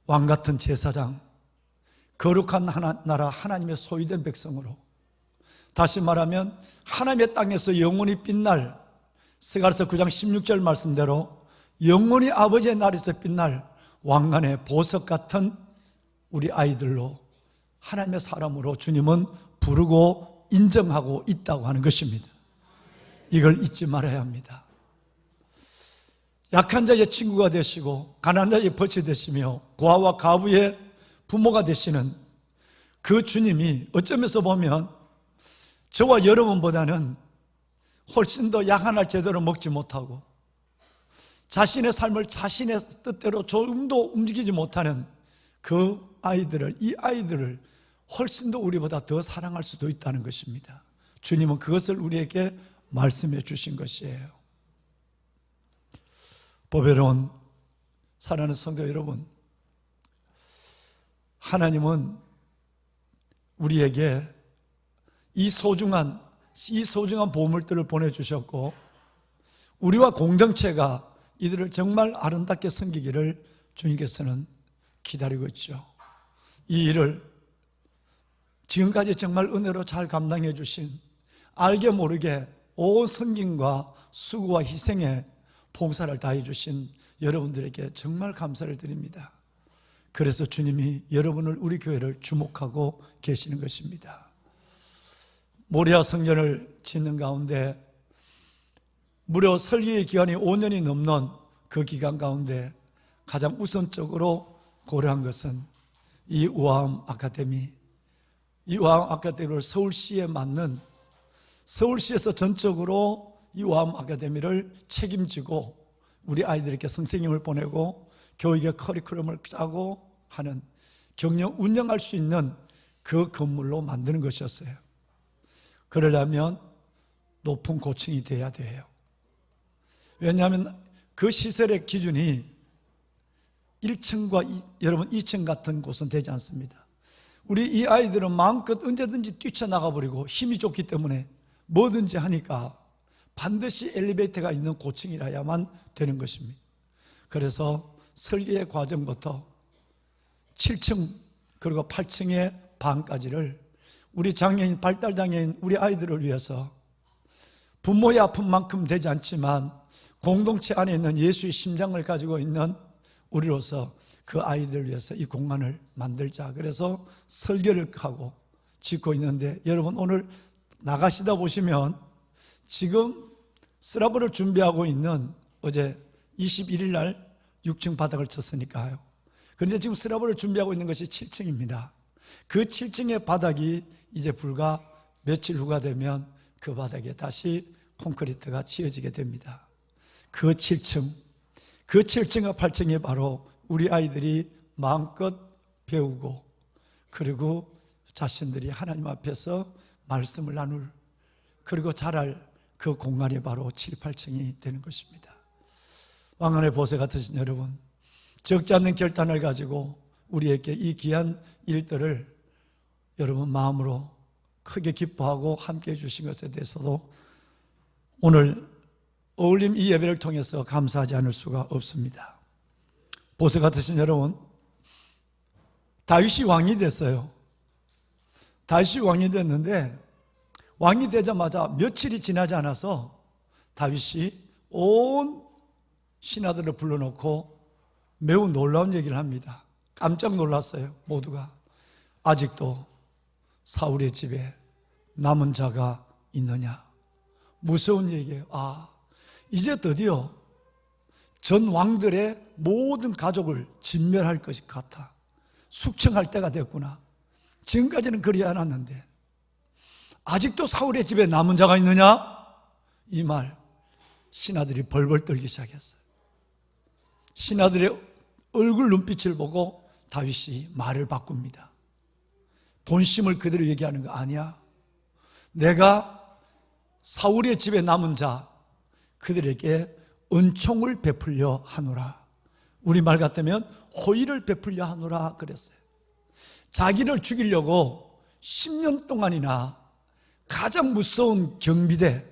왕같은 제사장, 거룩한 나라 하나님의 소유된 백성으로, 다시 말하면 하나님의 땅에서 영원히 빛날, 스가랴서 9장 16절 말씀대로 영원히 아버지의 나라에서 빛날 왕관의 보석 같은 우리 아이들로, 하나님의 사람으로 주님은 부르고 인정하고 있다고 하는 것입니다. 이걸 잊지 말아야 합니다. 약한 자의 친구가 되시고 가난한 자의 벗이 되시며 고아와 가부의 부모가 되시는 그 주님이 어쩌면서 보면 저와 여러분보다는 훨씬 더 약한 제대로 먹지 못하고 자신의 삶을 자신의 뜻대로 조금도 움직이지 못하는 그 아이들을, 이 아이들을 훨씬 더 우리보다 더 사랑할 수도 있다는 것입니다. 주님은 그것을 우리에게 말씀해 주신 것이에요. 보배로운 사랑하는 성도 여러분, 하나님은 우리에게 이 소중한 보물들을 보내주셨고 우리와 공동체가 이들을 정말 아름답게 섬기기를 주님께서는 기다리고 있죠. 이 일을 지금까지 정말 은혜로 잘 감당해 주신, 알게 모르게 온 섬김과 수고와 희생에 봉사를 다해 주신 여러분들에게 정말 감사를 드립니다. 그래서 주님이 여러분을, 우리 교회를 주목하고 계시는 것입니다. 모리아 성전을 짓는 가운데 무려 설계의 기간이 5년이 넘는 그 기간 가운데 가장 우선적으로 고려한 것은 이 우아함 아카데미, 이 우아함 아카데미를 서울시에 맞는, 서울시에서 전적으로 이 우아함 아카데미를 책임지고 우리 아이들에게 선생님을 보내고 교육의 커리큘럼을 짜고 하는, 경영 운영할 수 있는 그 건물로 만드는 것이었어요. 그러려면 높은 고층이 돼야 돼요. 왜냐하면 그 시설의 기준이 1층과 여러분 2층 같은 곳은 되지 않습니다. 우리 이 아이들은 마음껏 언제든지 뛰쳐나가 버리고 힘이 좋기 때문에 뭐든지 하니까 반드시 엘리베이터가 있는 고층이라야만 되는 것입니다. 그래서 설계의 과정부터 7층 그리고 8층의 방까지를 우리 장애인, 발달장애인 우리 아이들을 위해서 부모의 아픔만큼 되지 않지만 공동체 안에 있는 예수의 심장을 가지고 있는 우리로서 그 아이들을 위해서 이 공간을 만들자. 그래서 설계를 하고 짓고 있는데, 여러분 오늘 나가시다 보시면 지금 슬라브를 준비하고 있는, 어제 21일 날 6층 바닥을 쳤으니까요. 그런데 지금 슬라브를 준비하고 있는 것이 7층입니다. 그 7층의 바닥이 이제 불과 며칠 후가 되면 그 바닥에 다시 콘크리트가 지어지게 됩니다. 그 7층과 8층이 바로 우리 아이들이 마음껏 배우고 그리고 자신들이 하나님 앞에서 말씀을 나눌, 그리고 자랄 그 공간이 바로 7, 8층이 되는 것입니다. 왕관의 보세 같으신 여러분, 적지 않는 결단을 가지고 우리에게 이 귀한 일들을 여러분 마음으로 크게 기뻐하고 함께해 주신 것에 대해서도 오늘 어울림 이 예배를 통해서 감사하지 않을 수가 없습니다. 보세 같으신 여러분, 다윗이 왕이 됐어요. 다윗이 왕이 됐는데 왕이 되자마자 며칠이 지나지 않아서 다윗이 온 신하들을 불러놓고 매우 놀라운 얘기를 합니다. 깜짝 놀랐어요, 모두가. 아직도 사울의 집에 남은 자가 있느냐? 무서운 얘기예요. 이제 드디어 전 왕들의 모든 가족을 진멸할 것 같아. 숙청할 때가 됐구나. 지금까지는 그리 않았는데 아직도 사울의 집에 남은 자가 있느냐? 이 말 신하들이 벌벌 떨기 시작했어요. 신하들의 얼굴 눈빛을 보고 다윗이 말을 바꿉니다. 본심을 그대로 얘기하는 거 아니야. 내가 사울의 집에 남은 자 그들에게 은총을 베풀려 하노라. 우리말 같으면 호의를 베풀려 하노라 그랬어요. 자기를 죽이려고 10년 동안이나 가장 무서운 경비대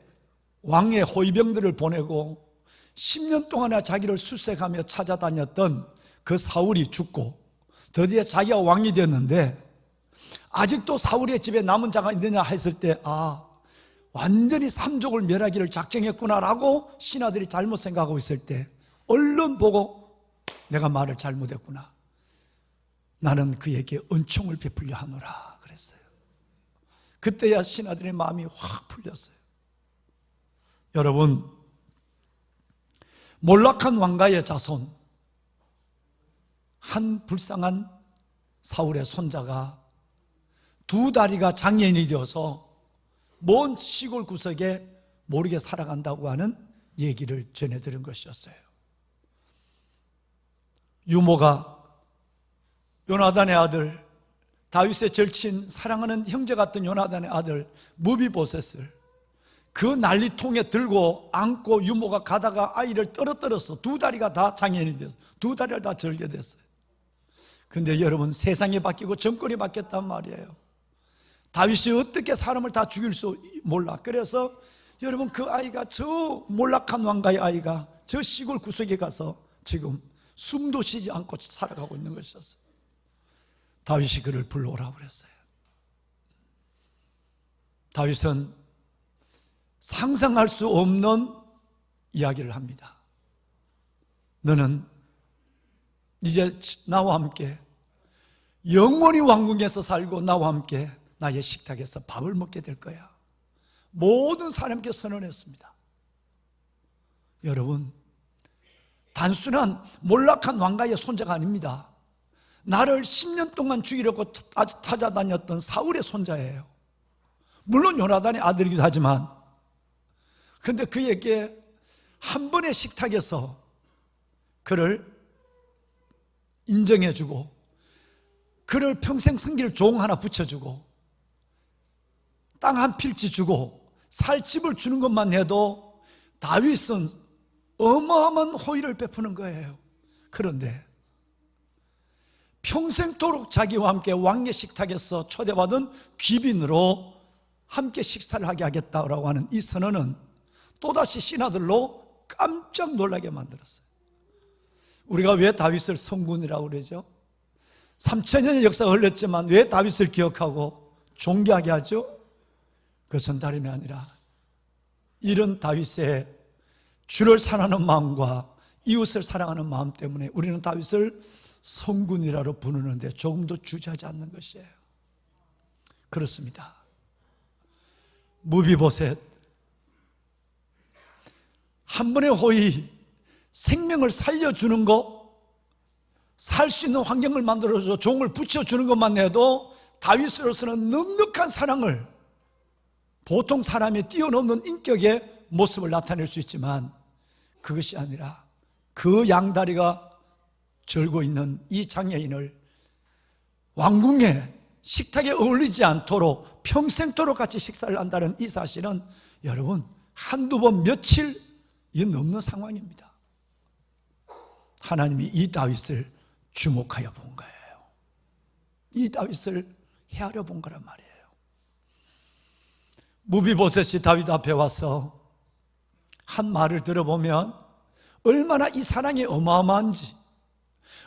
왕의 호위병들을 보내고 10년 동안이나 자기를 수색하며 찾아다녔던 그 사울이 죽고 드디어 자기가 왕이 됐는데 아직도 사울의 집에 남은 자가 있느냐 했을 때 완전히 삼족을 멸하기를 작정했구나라고 신하들이 잘못 생각하고 있을 때 얼른 보고 내가 말을 잘못했구나. 나는 그에게 은총을 베풀려 하노라 그랬어요. 그때야 신하들의 마음이 확 풀렸어요. 여러분, 몰락한 왕가의 자손, 한 불쌍한 사울의 손자가 두 다리가 장애인이 되어서 먼 시골 구석에 모르게 살아간다고 하는 얘기를 전해 들은 것이었어요. 유모가 요나단의 아들, 다윗의 절친, 사랑하는 형제 같은 요나단의 아들 무비보셋을 그 난리통에 들고 안고 유모가 가다가 아이를 떨어뜨렸어. 두 다리가 다 장애인이 됐어. 두 다리를 다 절게 됐어요. 근데 여러분, 세상이 바뀌고 정권이 바뀌었단 말이에요. 다윗이 어떻게 사람을 다 죽일 수 몰라. 그래서 여러분, 그 아이가 저 몰락한 왕가의 아이가 저 시골 구석에 가서 지금 숨도 쉬지 않고 살아가고 있는 것이었어요. 다윗이 그를 불러오라고 그랬어요. 다윗은 상상할 수 없는 이야기를 합니다. 너는 이제 나와 함께 영원히 왕궁에서 살고 나와 함께 나의 식탁에서 밥을 먹게 될 거야. 모든 사람께 선언했습니다. 여러분, 단순한 몰락한 왕가의 손자가 아닙니다. 나를 10년 동안 죽이려고 찾아다녔던 사울의 손자예요. 물론 요나단의 아들이기도 하지만, 근데 그에게 한 번의 식탁에서 그를 인정해주고 그를 평생 섬길 종 하나 붙여주고 땅 한 필지 주고 살 집을 주는 것만 해도 다윗은 어마어마한 호의를 베푸는 거예요. 그런데 평생토록 자기와 함께 왕의 식탁에서 초대받은 귀빈으로 함께 식사를 하게 하겠다고 하는 이 선언은 또다시 신하들로 깜짝 놀라게 만들었어요. 우리가 왜 다윗을 성군이라고 그러죠? 3000년의 역사가 흘렀지만 왜 다윗을 기억하고 존경하게 하죠? 그것은 다름이 아니라 이런 다윗의 주를 사랑하는 마음과 이웃을 사랑하는 마음 때문에 우리는 다윗을 성군이라고 부르는데 조금도 주저하지 않는 것이에요. 그렇습니다. 무비보셋, 한 번의 호의, 생명을 살려주는 거, 살 수 있는 환경을 만들어서 종을 붙여주는 것만 해도 다윗으로서는 넉넉한 사랑을, 보통 사람이 뛰어넘는 인격의 모습을 나타낼 수 있지만 그것이 아니라 그 양다리가 절고 있는 이 장애인을 왕궁의 식탁에 어울리지 않도록 평생토록 같이 식사를 한다는 이 사실은 여러분, 한두 번 며칠이 넘는 상황입니다. 하나님이 이 다윗을 주목하여 본 거예요. 이 다윗을 헤아려 본 거란 말이에요. 무비보셋이 다윗 앞에 와서 한 말을 들어보면 얼마나 이 사랑이 어마어마한지,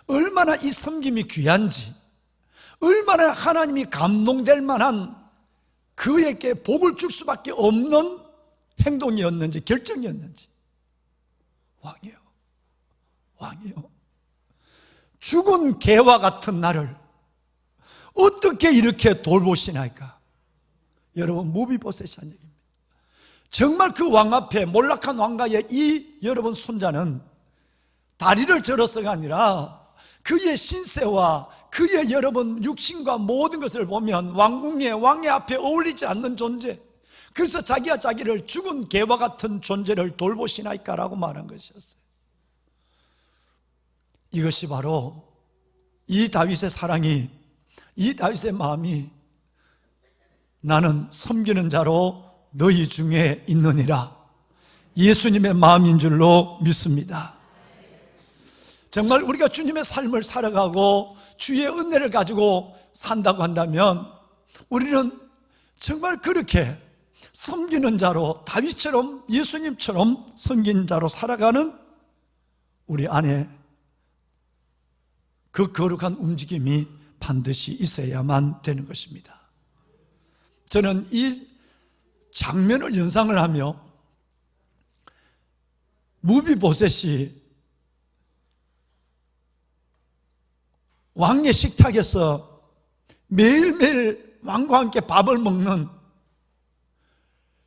얼마나 이 섬김이 귀한지, 얼마나 하나님이 감동될 만한 그에게 복을 줄 수밖에 없는 행동이었는지, 결정이었는지. 왕이요. 죽은 개와 같은 나를 어떻게 이렇게 돌보시나이까? 여러분, 무비보셋이 한 얘기입니다. 정말 그 왕 앞에, 몰락한 왕가의 이 여러분 손자는 다리를 절어서가 아니라 그의 신세와 그의 여러분 육신과 모든 것을 보면 왕의 앞에 어울리지 않는 존재, 그래서 자기가 자기를 죽은 개와 같은 존재를 돌보시나이까 라고 말한 것이었어요. 이것이 바로 이 다윗의 사랑이, 이 다윗의 마음이 나는 섬기는 자로 너희 중에 있느니라, 예수님의 마음인 줄로 믿습니다. 정말 우리가 주님의 삶을 살아가고 주의 은혜를 가지고 산다고 한다면 우리는 정말 그렇게 섬기는 자로, 다윗처럼, 예수님처럼 섬기는 자로 살아가는 우리 안에 그 거룩한 움직임이 반드시 있어야만 되는 것입니다. 저는 이 장면을 연상을 하며 무비보셋이 왕의 식탁에서 매일매일 왕과 함께 밥을 먹는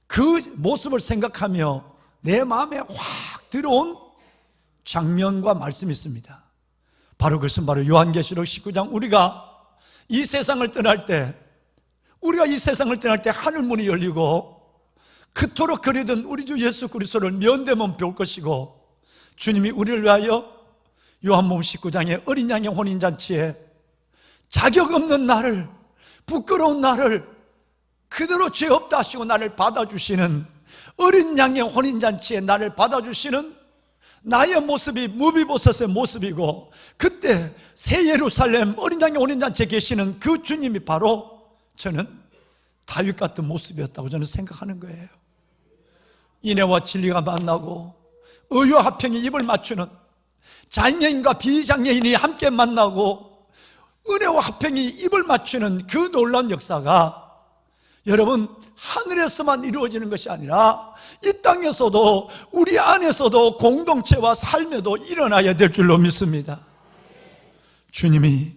그 모습을 생각하며 내 마음에 확 들어온 장면과 말씀이 있습니다. 바로 그것은 바로 요한계시록 19장, 우리가 이 세상을 떠날 때 하늘문이 열리고 그토록 그리던 우리 주 예수 그리스도를 면대면 볼 것이고, 주님이 우리를 위하여 요한복음 19장의 어린 양의 혼인잔치에 자격 없는 나를, 부끄러운 나를 그대로 죄 없다 하시고 나를 받아주시는, 어린 양의 혼인잔치에 나를 받아주시는 나의 모습이 무비보셋의 모습이고, 그때 새 예루살렘 어린 양의 혼인잔치에 계시는 그 주님이 바로 저는 다윗 같은 모습이었다고 저는 생각하는 거예요. 인애와 진리가 만나고 의와 화평이 입을 맞추는, 장애인과 비장애인이 함께 만나고 은혜와 화평이 입을 맞추는 그 놀라운 역사가 여러분 하늘에서만 이루어지는 것이 아니라 이 땅에서도, 우리 안에서도, 공동체와 삶에도 일어나야 될 줄로 믿습니다. 주님이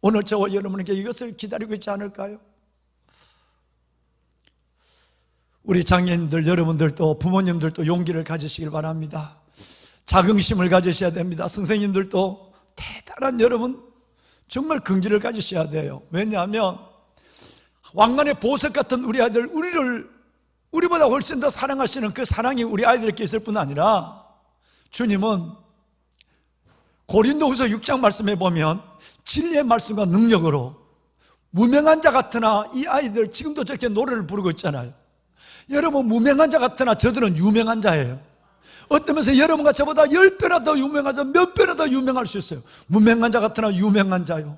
오늘 저와 여러분에게 이것을 기다리고 있지 않을까요? 우리 장애인들, 여러분들도, 부모님들도 용기를 가지시길 바랍니다. 자긍심을 가지셔야 됩니다. 선생님들도 대단한, 여러분 정말 긍지를 가지셔야 돼요. 왜냐하면 왕관의 보석 같은 우리 아이들, 우리보다 훨씬 더 사랑하시는 그 사랑이 우리 아이들에게 있을 뿐 아니라, 주님은 고린도후서 6장 말씀에 보면 진리의 말씀과 능력으로 무명한 자 같으나, 이 아이들 지금도 저렇게 노래를 부르고 있잖아요. 여러분, 무명한 자 같으나 저들은 유명한 자예요. 어떤 면에서 여러분과 저보다 10배나 더 유명하죠. 몇 배나 더 유명할 수 있어요. 무명한 자 같으나 유명한 자요.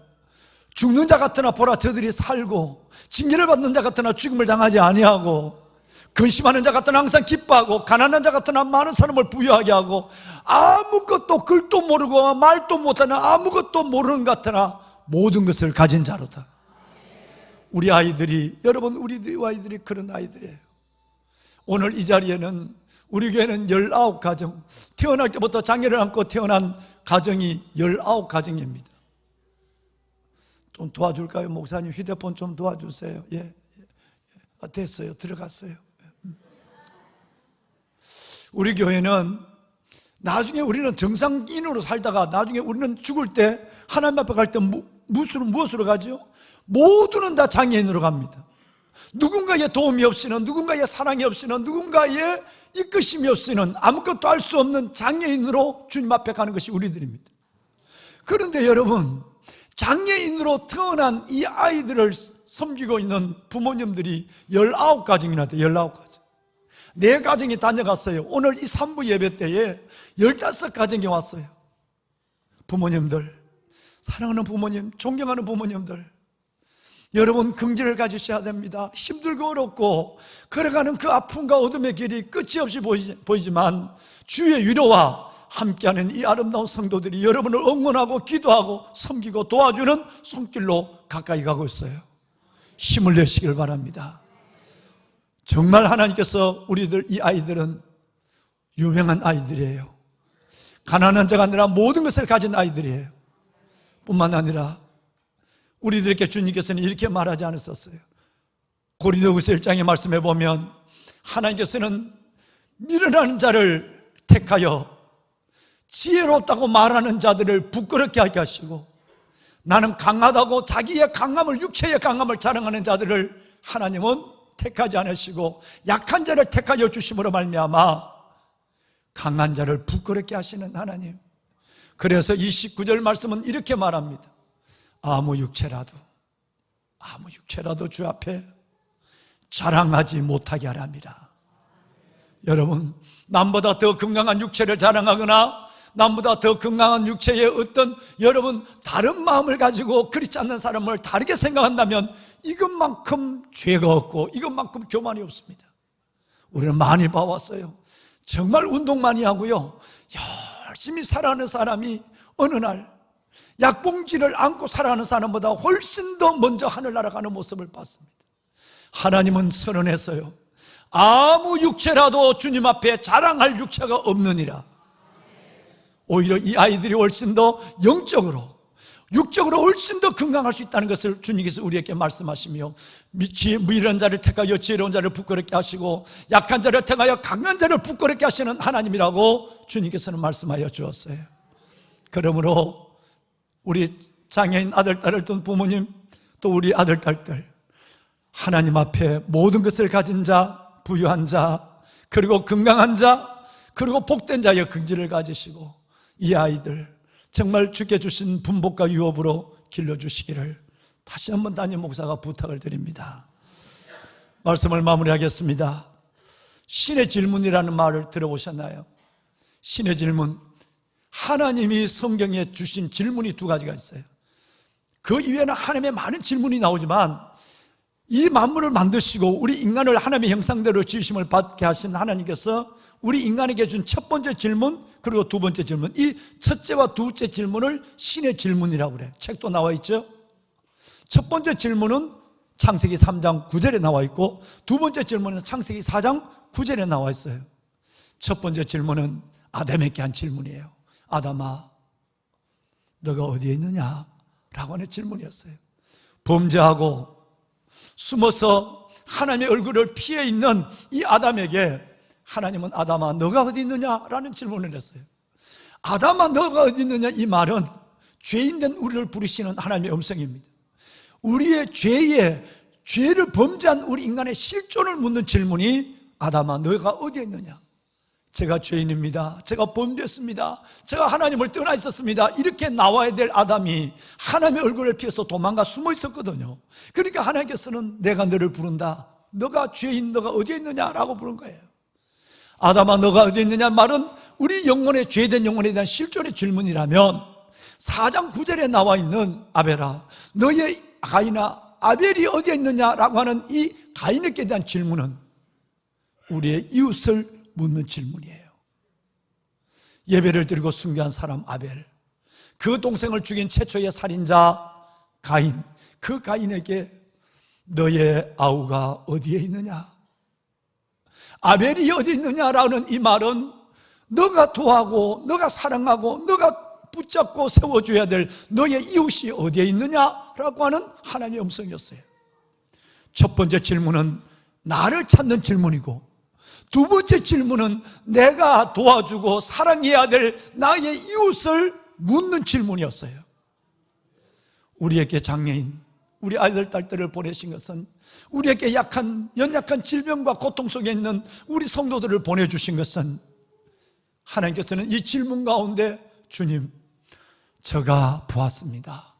죽는 자 같으나 보라 저들이 살고, 징계를 받는 자 같으나 죽음을 당하지 아니하고, 근심하는 자 같으나 항상 기뻐하고, 가난한 자 같으나 많은 사람을 부유하게 하고, 아무것도, 글도 모르고 말도 못하는, 아무것도 모르는 것 같으나 모든 것을 가진 자로다. 우리 아이들이, 여러분 우리 아이들이 그런 아이들이에요. 오늘 이 자리에는 우리 교회는 19가정, 태어날 때부터 장애를 안고 태어난 가정이 19가정입니다. 좀 도와줄까요? 목사님 휴대폰 좀 도와주세요. 예. 됐어요. 들어갔어요. 우리 교회는 나중에 우리는 정상인으로 살다가 나중에 우리는 죽을 때 하나님 앞에 갈 때 무엇으로 가죠? 모두는 다 장애인으로 갑니다. 누군가의 도움이 없이는, 누군가의 사랑이 없이는, 누군가의 이끄심이 없이는 아무것도 할 수 없는 장애인으로 주님 앞에 가는 것이 우리들입니다. 그런데 여러분, 장애인으로 태어난 이 아이들을 섬기고 있는 부모님들이 19가정이나 돼요. 19가정. 4가정이 다녀갔어요. 오늘 이 3부 예배 때에 15가정이 왔어요. 부모님들, 사랑하는 부모님, 존경하는 부모님들, 여러분 긍지를 가지셔야 됩니다. 힘들고 어렵고 걸어가는 그 아픔과 어둠의 길이 끝이 없이 보이지만 주의 위로와 함께하는 이 아름다운 성도들이 여러분을 응원하고 기도하고 섬기고 도와주는 손길로 가까이 가고 있어요. 힘을 내시길 바랍니다. 정말 하나님께서 우리들 이 아이들은 유명한 아이들이에요. 가난한 자가 아니라 모든 것을 가진 아이들이에요. 뿐만 아니라 우리들에게 주님께서는 이렇게 말하지 않으셨어요. 고린도후서 1장에 말씀해 보면 하나님께서는 미련한 자를 택하여 지혜롭다고 말하는 자들을 부끄럽게 하게 하시고 나는 강하다고 자기의 강함을 육체의 강함을 자랑하는 자들을 하나님은 택하지 않으시고 약한 자를 택하여 주심으로 말미암아 강한 자를 부끄럽게 하시는 하나님. 그래서 29절 말씀은 이렇게 말합니다. 아무 육체라도 주 앞에 자랑하지 못하게 하랍니다. 여러분, 남보다 더 건강한 육체를 자랑하거나 남보다 더 건강한 육체의 어떤 여러분 다른 마음을 가지고 그렇지 않는 사람을 다르게 생각한다면 이것만큼 죄가 없고 이것만큼 교만이 없습니다. 우리는 많이 봐왔어요. 정말 운동 많이 하고요, 열심히 살아가는 사람이 어느 날 약봉지를 안고 살아가는 사람보다 훨씬 더 먼저 하늘 날아가는 모습을 봤습니다. 하나님은 선언했어요. 아무 육체라도 주님 앞에 자랑할 육체가 없느니라. 오히려 이 아이들이 훨씬 더 영적으로 육적으로 훨씬 더 건강할 수 있다는 것을 주님께서 우리에게 말씀하시며 미련한 자를 택하여 지혜로운 자를 부끄럽게 하시고 약한 자를 택하여 강한 자를 부끄럽게 하시는 하나님이라고 주님께서는 말씀하여 주었어요. 그러므로 우리 장애인 아들, 딸을 둔 부모님, 또 우리 아들, 딸들, 하나님 앞에 모든 것을 가진 자, 부유한 자, 그리고 건강한 자, 그리고 복된 자의 긍지를 가지시고 이 아이들 정말 주께 주신 분복과 유업으로 길러주시기를 다시 한번 담임 목사가 부탁을 드립니다. 말씀을 마무리하겠습니다. 신의 질문이라는 말을 들어보셨나요? 신의 질문, 하나님이 성경에 주신 질문이 두 가지가 있어요. 그 이외에는 하나님의 많은 질문이 나오지만 이 만물을 만드시고 우리 인간을 하나님의 형상대로 지으심을 받게 하신 하나님께서 우리 인간에게 준 첫 번째 질문, 그리고 두 번째 질문, 이 첫째와 두째 질문을 신의 질문이라고 그래요. 책도 나와 있죠. 첫 번째 질문은 창세기 3장 9절에 나와 있고 두 번째 질문은 창세기 4장 9절에 나와 있어요. 첫 번째 질문은 아담에게 한 질문이에요. 아담아, 너가 어디에 있느냐? 라고 하는 질문이었어요. 범죄하고 숨어서 하나님의 얼굴을 피해 있는 이 아담에게 하나님은 아담아, 너가 어디 있느냐? 라는 질문을 했어요. 아담아, 너가 어디 있느냐? 이 말은 죄인된 우리를 부르시는 하나님의 음성입니다. 우리의 죄를 범죄한 우리 인간의 실존을 묻는 질문이 아담아, 너가 어디에 있느냐? 제가 죄인입니다. 제가 범죄했습니다. 제가 하나님을 떠나 있었습니다. 이렇게 나와야 될 아담이 하나님의 얼굴을 피해서 도망가 숨어 있었거든요. 그러니까 하나님께서는 내가 너를 부른다. 너가 죄인, 너가 어디에 있느냐라고 부른 거예요. 아담아, 너가 어디에 있느냐 말은 우리 영혼의 죄된 영혼에 대한 실존의 질문이라면 4장 9절에 나와 있는 아벨아, 너의 가인아 아벨이 어디에 있느냐라고 하는 이 가인에게 대한 질문은 우리의 이웃을 묻는 질문이에요. 예배를 드리고 순교한 사람 아벨, 그 동생을 죽인 최초의 살인자 가인, 그 가인에게 너의 아우가 어디에 있느냐? 아벨이 어디 있느냐라는 이 말은 너가 도하고 너가 사랑하고 너가 붙잡고 세워줘야 될 너의 이웃이 어디에 있느냐라고 하는 하나님의 음성이었어요. 첫 번째 질문은 나를 찾는 질문이고 두 번째 질문은 내가 도와주고 사랑해야 될 나의 이웃을 묻는 질문이었어요. 우리에게 장애인, 우리 아이들, 딸들을 보내신 것은 우리에게 연약한 질병과 고통 속에 있는 우리 성도들을 보내주신 것은 하나님께서는 이 질문 가운데 주님, 저가 보았습니다.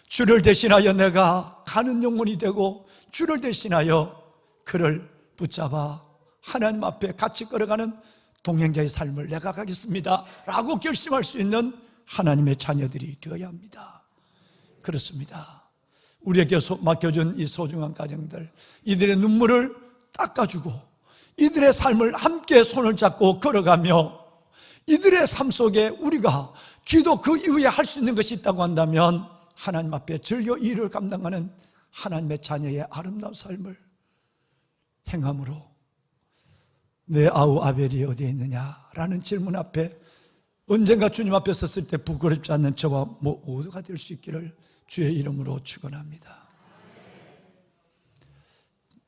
주를 대신하여 내가 가는 영혼이 되고 주를 대신하여 그를 붙잡아 하나님 앞에 같이 걸어가는 동행자의 삶을 내가 가겠습니다 라고 결심할 수 있는 하나님의 자녀들이 되어야 합니다. 그렇습니다. 우리에게 맡겨준 이 소중한 가정들, 이들의 눈물을 닦아주고 이들의 삶을 함께 손을 잡고 걸어가며 이들의 삶 속에 우리가 기도 그 이후에 할 수 있는 것이 있다고 한다면 하나님 앞에 즐겨 이 일을 감당하는 하나님의 자녀의 아름다운 삶을 행함으로 내 아우 아벨이 어디에 있느냐라는 질문 앞에 언젠가 주님 앞에 섰을 때 부끄럽지 않는 저와 모두가 될 수 있기를 주의 이름으로 축원합니다.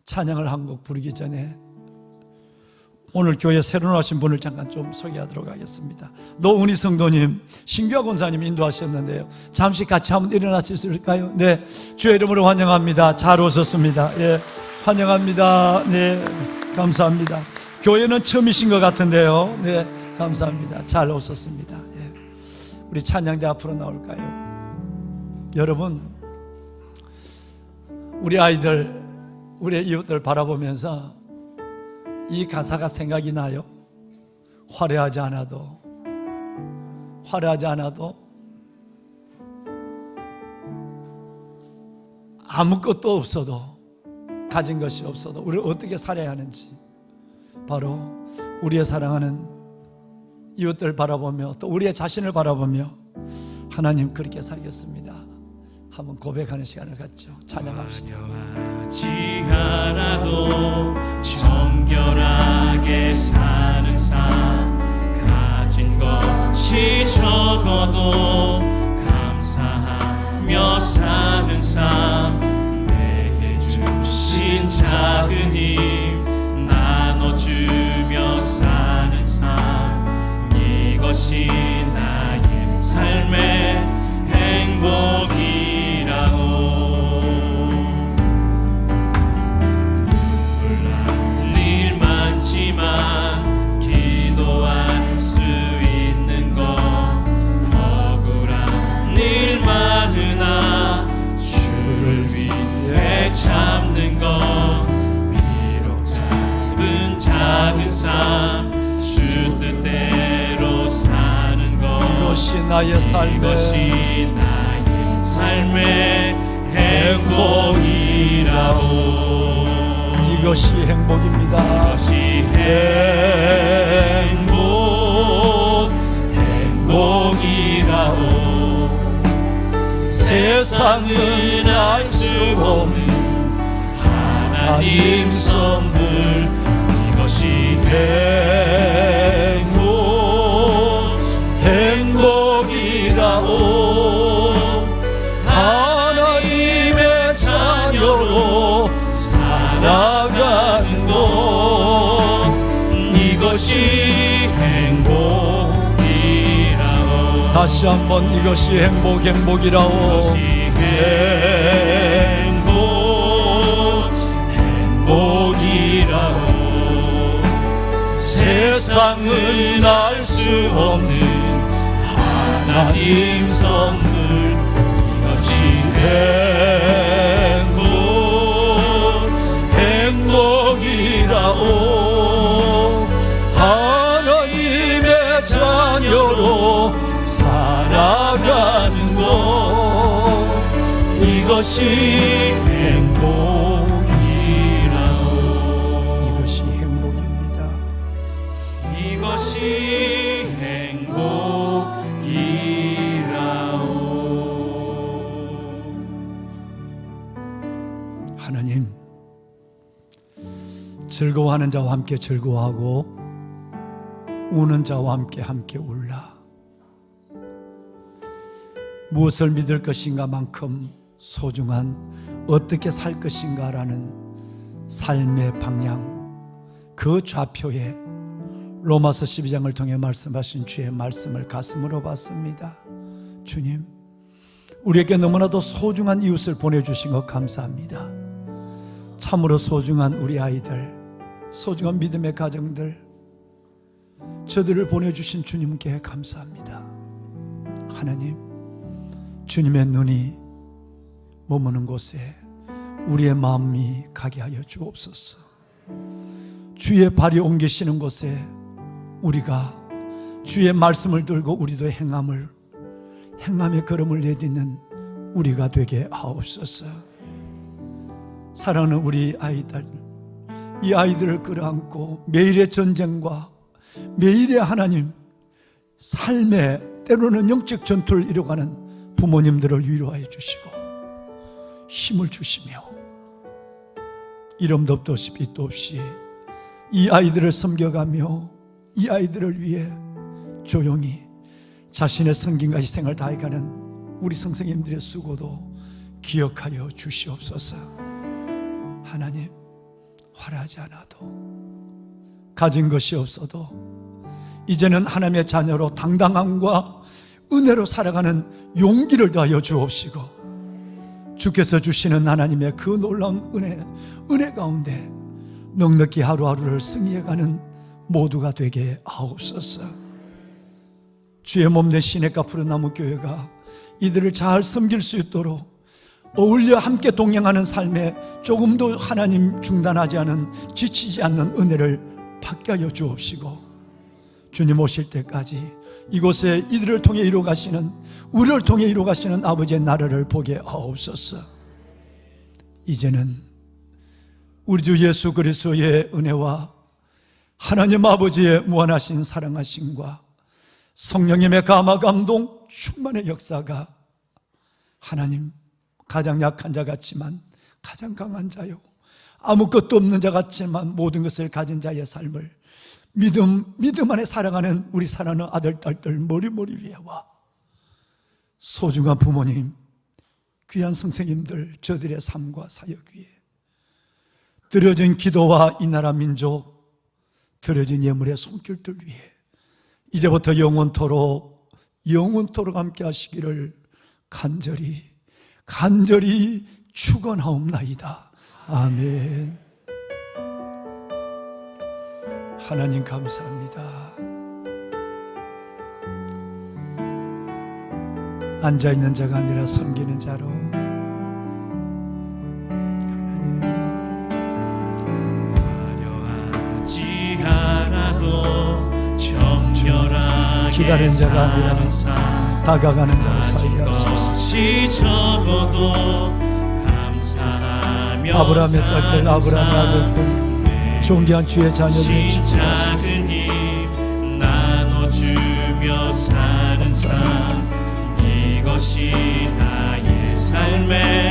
찬양을 한 곡 부르기 전에 오늘 교회 새로 나오신 분을 잠깐 좀 소개하도록 하겠습니다. 노은희 성도님, 신규하 권사님 인도하셨는데요. 잠시 같이 한번 일어나실 수 있을까요? 네, 주의 이름으로 환영합니다. 잘 오셨습니다. 예, 환영합니다. 네, 감사합니다. 교회는 처음이신 것 같은데요. 네, 감사합니다. 잘 오셨습니다. 예. 우리 찬양대 앞으로 나올까요? 여러분, 우리 아이들, 우리 이웃들 바라보면서 이 가사가 생각이 나요? 화려하지 않아도 아무것도 없어도, 가진 것이 없어도 우리를 어떻게 살아야 하는지, 바로 우리의 사랑하는 이웃들 바라보며 또 우리의 자신을 바라보며 하나님 그렇게 살겠습니다. 한번 고백하는 시간을 갖죠. 찬양합시다. 화려하지 않아도 정결하게 사는 삶, 가진 것이 적어도 감사하며 사는 삶, 내게 주신 작은 힘 나눠주며 사는 삶, 이것이 나의 삶의 행복이 기도할 수 있는 것, 억울한 일 많으나 주를 위해 참는 것, 비록 짧은 작은 삶 주 뜻대로 사는 것, 이것이 나의 삶의 행복이라고. 이것이 행복입니다. 이것이 행복이라고. 세상은 알 수 없는 하나님 선물, 이것이 행복이라고. 하나님의 자녀로 살아가는 것, 이것이 행복이라고. 다시 한번 이것이 행복이라고. 이것이 행복이라고. 세상은 알 수 없는 하나님 선물, 이것이 행복이라고. 하나님의 자녀로 살아가는 것, 이것이 행복이라고. 이것이 행복입니다. 이것이 행복이라고. 하나님, 즐거워하는 자와 함께 즐거워하고 우는 자와 함께 울라. 무엇을 믿을 것인가 만큼 소중한 어떻게 살 것인가라는 삶의 방향, 그 좌표에 로마서 12장을 통해 말씀하신 주의 말씀을 가슴으로 받습니다. 주님, 우리에게 너무나도 소중한 이웃을 보내주신 것 감사합니다. 참으로 소중한 우리 아이들, 소중한 믿음의 가정들, 저들을 보내주신 주님께 감사합니다. 하나님, 주님의 눈이 머무는 곳에 우리의 마음이 가게 하여 주옵소서. 주의 발이 옮기시는 곳에 우리가 주의 말씀을 들고 우리도 행함의 걸음을 내딛는 우리가 되게 하옵소서. 사랑하는 우리 아이들, 이 아이들을 끌어안고 매일의 전쟁과 매일의 하나님 삶의 때로는 영적 전투를 이뤄가는 부모님들을 위로하여 주시고 힘을 주시며 이름도 없이 빛도 없이 이 아이들을 섬겨가며 이 아이들을 위해 조용히 자신의 성김과 희생을 다해가는 우리 선생님들의 수고도 기억하여 주시옵소서. 하나님, 화려하지 않아도 가진 것이 없어도 이제는 하나님의 자녀로 당당함과 은혜로 살아가는 용기를 더하여 주옵시고, 주께서 주시는 하나님의 그 놀라운 은혜 가운데 넉넉히 하루하루를 승리해가는 모두가 되게 하옵소서. 주의 몸된 시냇가 푸른 나무 교회가 이들을 잘 섬길 수 있도록 어울려 함께 동행하는 삶에 조금도 하나님 중단하지 않은, 지치지 않는 은혜를 받게 하여 주옵시고, 주님 오실 때까지 이곳에 이들을 통해 이루어가시는, 우리를 통해 이루어가시는 아버지의 나라를 보게 하옵소서. 이제는 우리 주 예수 그리스도의 은혜와 하나님 아버지의 무한하신 사랑하심과 성령님의 감화 감동 충만의 역사가 하나님, 가장 약한 자 같지만 가장 강한 자요, 아무것도 없는 자 같지만 모든 것을 가진 자의 삶을 믿음 안에 살아가는 우리 사랑하는 아들, 딸들 머리머리 위에와 소중한 부모님, 귀한 선생님들, 저들의 삶과 사역 위에 드려진 기도와 이 나라 민족, 드려진 예물의 손길들 위에 이제부터 영원토록 함께 하시기를 간절히 축원하옵나이다. 아멘. 하나님 감사합니다. 앉아있는 자가 아니라 섬기는 자로 화려하지 않아도 정결하게 기다리는 자가 아니라 다가가는 자로 살게 하소서. 적어도 감사하며 아브라함의 딸들, 아브라함의 아들들, 존귀한 주의 자녀들 작은 힘 나눠주며 사는 삶, 이것이 나의 삶의